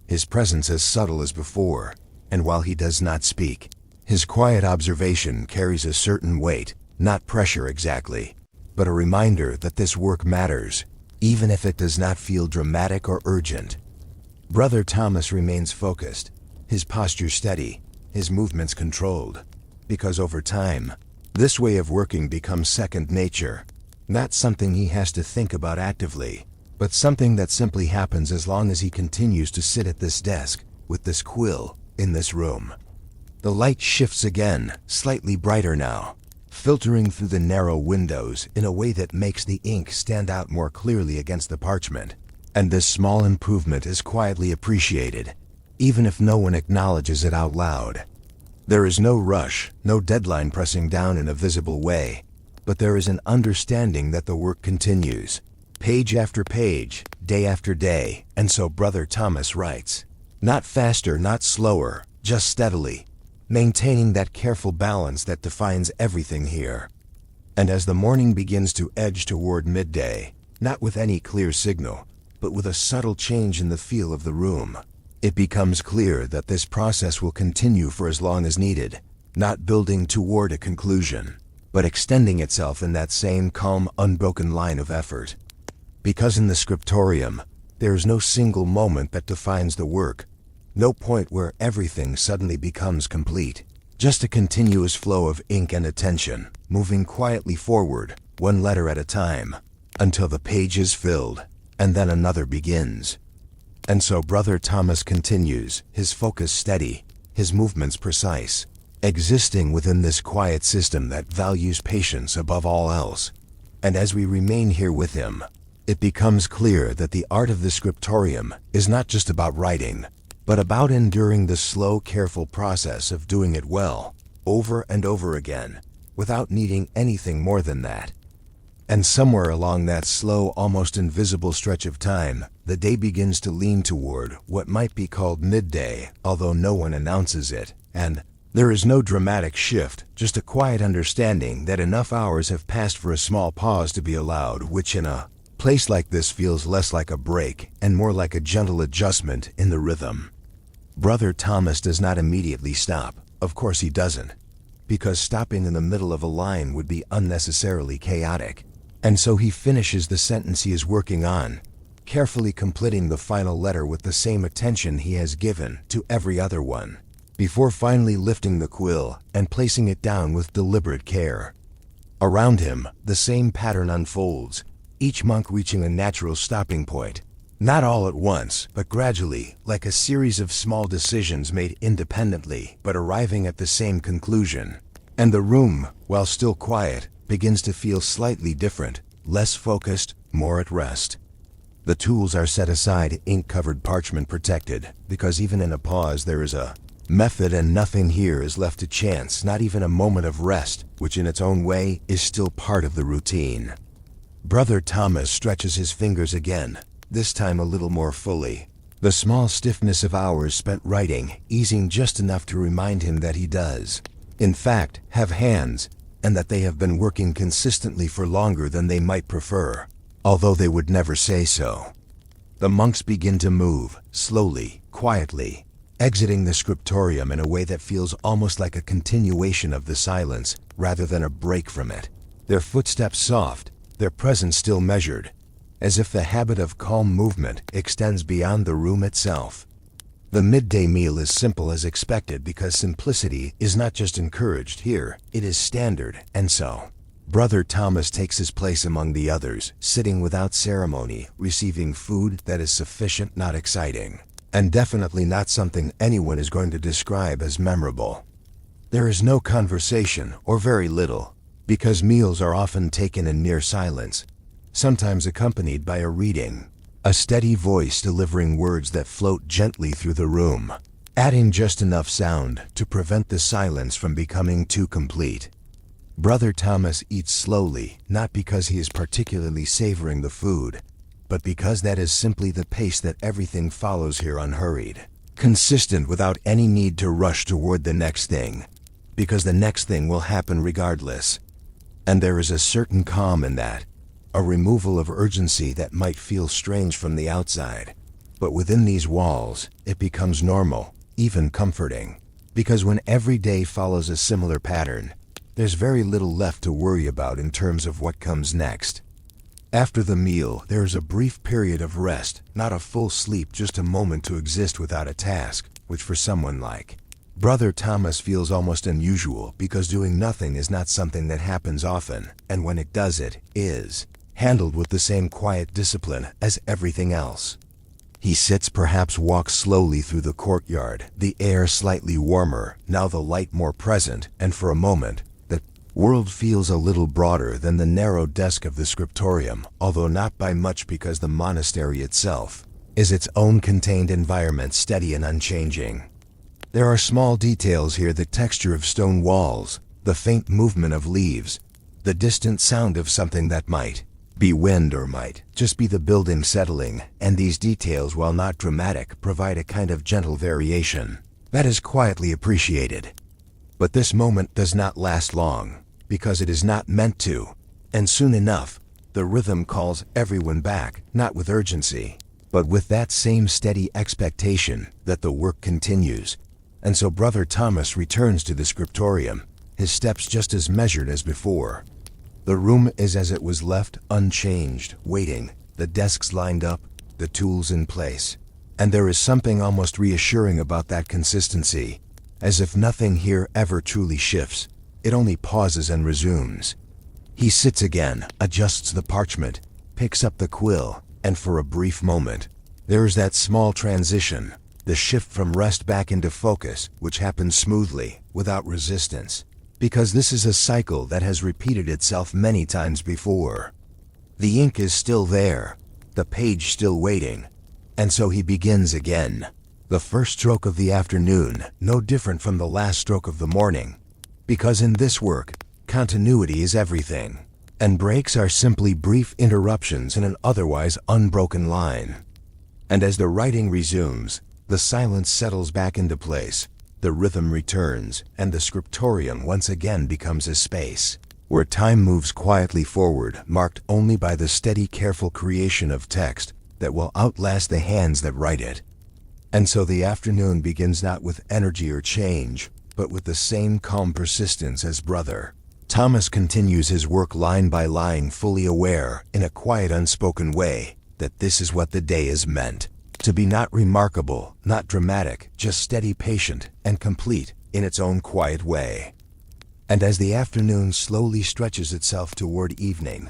his presence as subtle as before, and while he does not speak, his quiet observation carries a certain weight, not pressure exactly, but a reminder that this work matters, even if it does not feel dramatic or urgent. Brother Thomas remains focused, his posture steady, his movements controlled, because over time, this way of working becomes second nature, not something he has to think about actively, but something that simply happens as long as he continues to sit at this desk, with this quill, in this room. The light shifts again, slightly brighter now, filtering through the narrow windows in a way that makes the ink stand out more clearly against the parchment. And this small improvement is quietly appreciated, even if no one acknowledges it out loud. There is no rush, no deadline pressing down in a visible way, but there is an understanding that the work continues, page after page, day after day, and so Brother Thomas writes. Not faster, not slower, just steadily, maintaining that careful balance that defines everything here. And as the morning begins to edge toward midday, not with any clear signal, but with a subtle change in the feel of the room, it becomes clear that this process will continue for as long as needed, not building toward a conclusion, but extending itself in that same calm, unbroken line of effort. Because in the Scriptorium, there is no single moment that defines the work, no point where everything suddenly becomes complete. Just a continuous flow of ink and attention, moving quietly forward, one letter at a time, until the page is filled, and then another begins. And so Brother Thomas continues, his focus steady, his movements precise, existing within this quiet system that values patience above all else. And as we remain here with him, it becomes clear that the art of the Scriptorium is not just about writing, but about enduring the slow, careful process of doing it well, over and over again, without needing anything more than that. And somewhere along that slow, almost invisible stretch of time, the day begins to lean toward what might be called midday, although no one announces it, and there is no dramatic shift, just a quiet understanding that enough hours have passed for a small pause to be allowed, which in a place like this feels less like a break and more like a gentle adjustment in the rhythm. Brother Thomas does not immediately stop. Of course he doesn't, because stopping in the middle of a line would be unnecessarily chaotic. And so he finishes the sentence he is working on, carefully completing the final letter with the same attention he has given to every other one, before finally lifting the quill and placing it down with deliberate care. Around him, the same pattern unfolds, each monk reaching a natural stopping point. Not all at once, but gradually, like a series of small decisions made independently, but arriving at the same conclusion. And the room, while still quiet, begins to feel slightly different, less focused, more at rest. The tools are set aside, ink-covered parchment protected, because even in a pause there is a method and nothing here is left to chance, not even a moment of rest, which in its own way is still part of the routine. Brother Thomas stretches his fingers again, this time a little more fully, the small stiffness of hours spent writing easing just enough to remind him that he does, in fact, have hands, and that they have been working consistently for longer than they might prefer, although they would never say so. The monks begin to move, slowly, quietly, exiting the Scriptorium in a way that feels almost like a continuation of the silence, rather than a break from it. Their footsteps soft, their presence still measured, as if the habit of calm movement extends beyond the room itself. The midday meal is simple as expected because simplicity is not just encouraged here, it is standard, and so Brother Thomas takes his place among the others, sitting without ceremony, receiving food that is sufficient, not exciting, and definitely not something anyone is going to describe as memorable. There is no conversation, or very little, because meals are often taken in near silence, sometimes accompanied by a reading, a steady voice delivering words that float gently through the room, adding just enough sound to prevent the silence from becoming too complete. Brother Thomas eats slowly, not because he is particularly savoring the food, but because that is simply the pace that everything follows here, unhurried, consistent without any need to rush toward the next thing, because the next thing will happen regardless. And there is a certain calm in that, a removal of urgency that might feel strange from the outside. But within these walls, it becomes normal, even comforting, because when every day follows a similar pattern, there's very little left to worry about in terms of what comes next. After the meal, there is a brief period of rest, not a full sleep, just a moment to exist without a task, which for someone like Brother Thomas feels almost unusual because doing nothing is not something that happens often, and when it does, it is handled with the same quiet discipline as everything else. He sits, perhaps walks slowly through the courtyard, the air slightly warmer, now the light more present, and for a moment, the world feels a little broader than the narrow desk of the Scriptorium, although not by much because the monastery itself is its own contained environment, steady and unchanging. There are small details here, the texture of stone walls, the faint movement of leaves, the distant sound of something that might be wind or might just be the building settling, and these details, while not dramatic, provide a kind of gentle variation that is quietly appreciated. But this moment does not last long, because it is not meant to, and soon enough, the rhythm calls everyone back, not with urgency, but with that same steady expectation that the work continues. And so Brother Thomas returns to the Scriptorium, his steps just as measured as before. The room is as it was left, unchanged, waiting, the desks lined up, the tools in place. And there is something almost reassuring about that consistency, as if nothing here ever truly shifts. It only pauses and resumes. He sits again, adjusts the parchment, picks up the quill, and for a brief moment, there is that small transition, the shift from rest back into focus, which happens smoothly, without resistance, because this is a cycle that has repeated itself many times before. The ink is still there, the page still waiting, and so he begins again. The first stroke of the afternoon, no different from the last stroke of the morning, because in this work, continuity is everything, and breaks are simply brief interruptions in an otherwise unbroken line. And as the writing resumes, the silence settles back into place, the rhythm returns, and the scriptorium once again becomes a space where time moves quietly forward, marked only by the steady, careful creation of text that will outlast the hands that write it. And so the afternoon begins not with energy or change, but with the same calm persistence as Brother Thomas continues his work line by line, fully aware, in a quiet, unspoken way, that this is what the day is meant to be: not remarkable, not dramatic, just steady, patient, and complete in its own quiet way. And as the afternoon slowly stretches itself toward evening,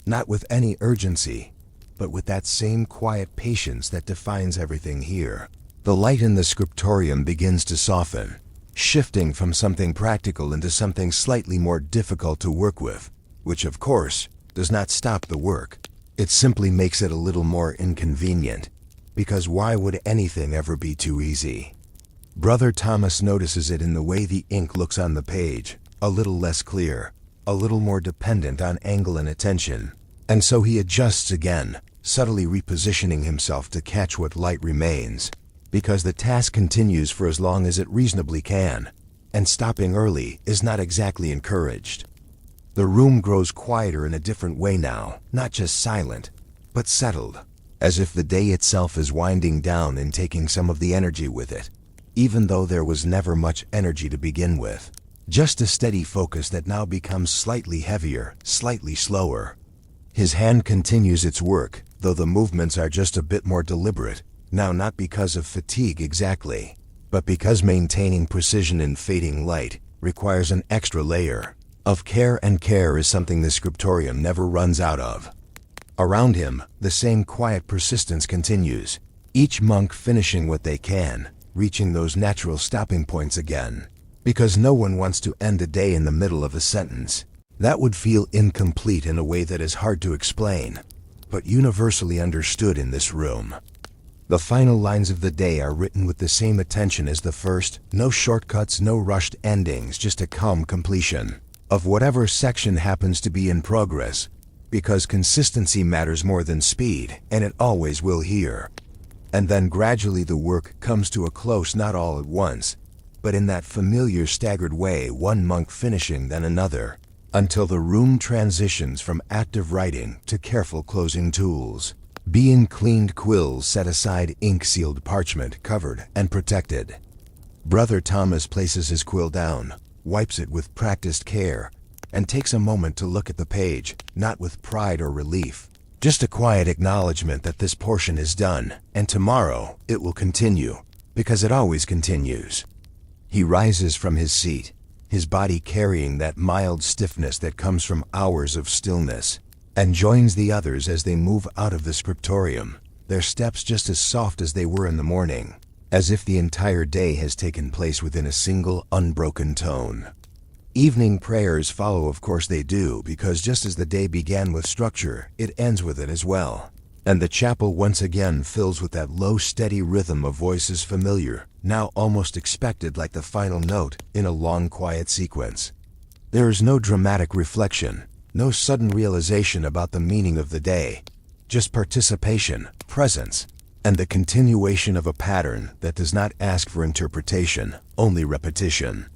not with any urgency, but with that same quiet patience that defines everything here, the light in the scriptorium begins to soften, shifting from something practical into something slightly more difficult to work with, which of course does not stop the work. It simply makes it a little more inconvenient, because why would anything ever be too easy? Brother Thomas notices it in the way the ink looks on the page, a little less clear, a little more dependent on angle and attention, and so he adjusts again, subtly repositioning himself to catch what light remains, because the task continues for as long as it reasonably can, and stopping early is not exactly encouraged. The room grows quieter in a different way now, not just silent, but settled, as if the day itself is winding down and taking some of the energy with it, even though there was never much energy to begin with. Just a steady focus that now becomes slightly heavier, slightly slower. His hand continues its work, though the movements are just a bit more deliberate, now not because of fatigue exactly, but because maintaining precision in fading light requires an extra layer of care, and care is something the scriptorium never runs out of. Around him, the same quiet persistence continues, each monk finishing what they can, reaching those natural stopping points again, because no one wants to end a day in the middle of a sentence. That would feel incomplete in a way that is hard to explain, but universally understood in this room. The final lines of the day are written with the same attention as the first, no shortcuts, no rushed endings, just a calm completion of whatever section happens to be in progress, because consistency matters more than speed, and it always will here. And then gradually the work comes to a close, not all at once, but in that familiar staggered way, one monk finishing then another, until the room transitions from active writing to careful closing tools, being cleaned quills set aside, ink-sealed parchment covered and protected. Brother Thomas places his quill down, wipes it with practiced care, and takes a moment to look at the page, not with pride or relief, just a quiet acknowledgement that this portion is done, and tomorrow it will continue, because it always continues. He rises from his seat, his body carrying that mild stiffness that comes from hours of stillness, and joins the others as they move out of the scriptorium, their steps just as soft as they were in the morning, as if the entire day has taken place within a single unbroken tone. Evening prayers follow, of course they do, because just as the day began with structure, it ends with it as well. And the chapel once again fills with that low, steady rhythm of voices familiar, now almost expected, like the final note in a long, quiet sequence. There is no dramatic reflection, no sudden realization about the meaning of the day, just participation, presence, and the continuation of a pattern that does not ask for interpretation, only repetition.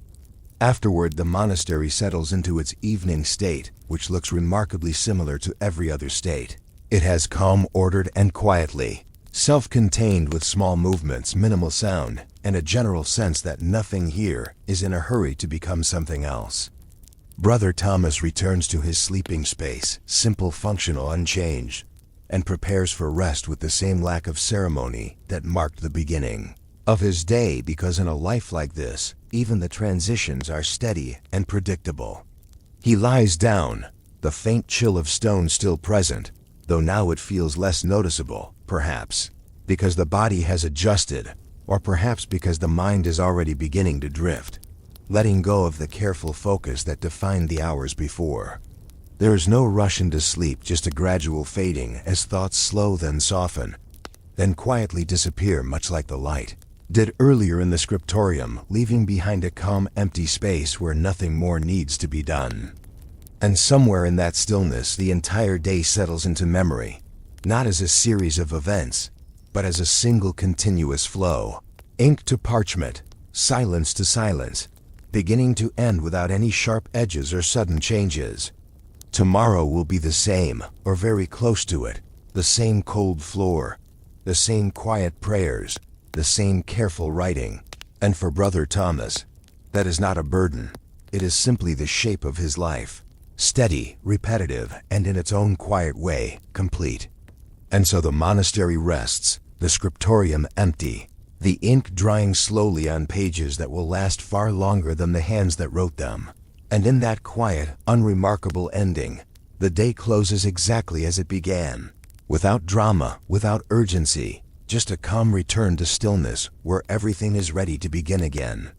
Afterward, the monastery settles into its evening state, which looks remarkably similar to every other state. It has calm, ordered, and quietly, Self-contained with small movements, minimal sound, and a general sense that nothing here is in a hurry to become something else. Brother Thomas returns to his sleeping space, simple, functional, unchanged, and prepares for rest with the same lack of ceremony that marked the beginning of his day, because in a life like this, even the transitions are steady and predictable. He lies down, the faint chill of stone still present, though now it feels less noticeable, perhaps because the body has adjusted, or perhaps because the mind is already beginning to drift, letting go of the careful focus that defined the hours before. There is no rush into sleep, just a gradual fading as thoughts slow, then soften, then quietly disappear, much like the light did earlier in the Scriptorium, leaving behind a calm, empty space where nothing more needs to be done. And somewhere in that stillness, the entire day settles into memory, not as a series of events, but as a single continuous flow, ink to parchment, silence to silence, beginning to end without any sharp edges or sudden changes. Tomorrow will be the same, or very close to it, the same cold floor, the same quiet prayers, the same careful writing. And for Brother Thomas, that is not a burden. It is simply the shape of his life, steady, repetitive, and in its own quiet way, complete. And so the monastery rests, the Scriptorium empty, the ink drying slowly on pages that will last far longer than the hands that wrote them. And in that quiet, unremarkable ending, the day closes exactly as it began, without drama, without urgency, just a calm return to stillness where everything is ready to begin again.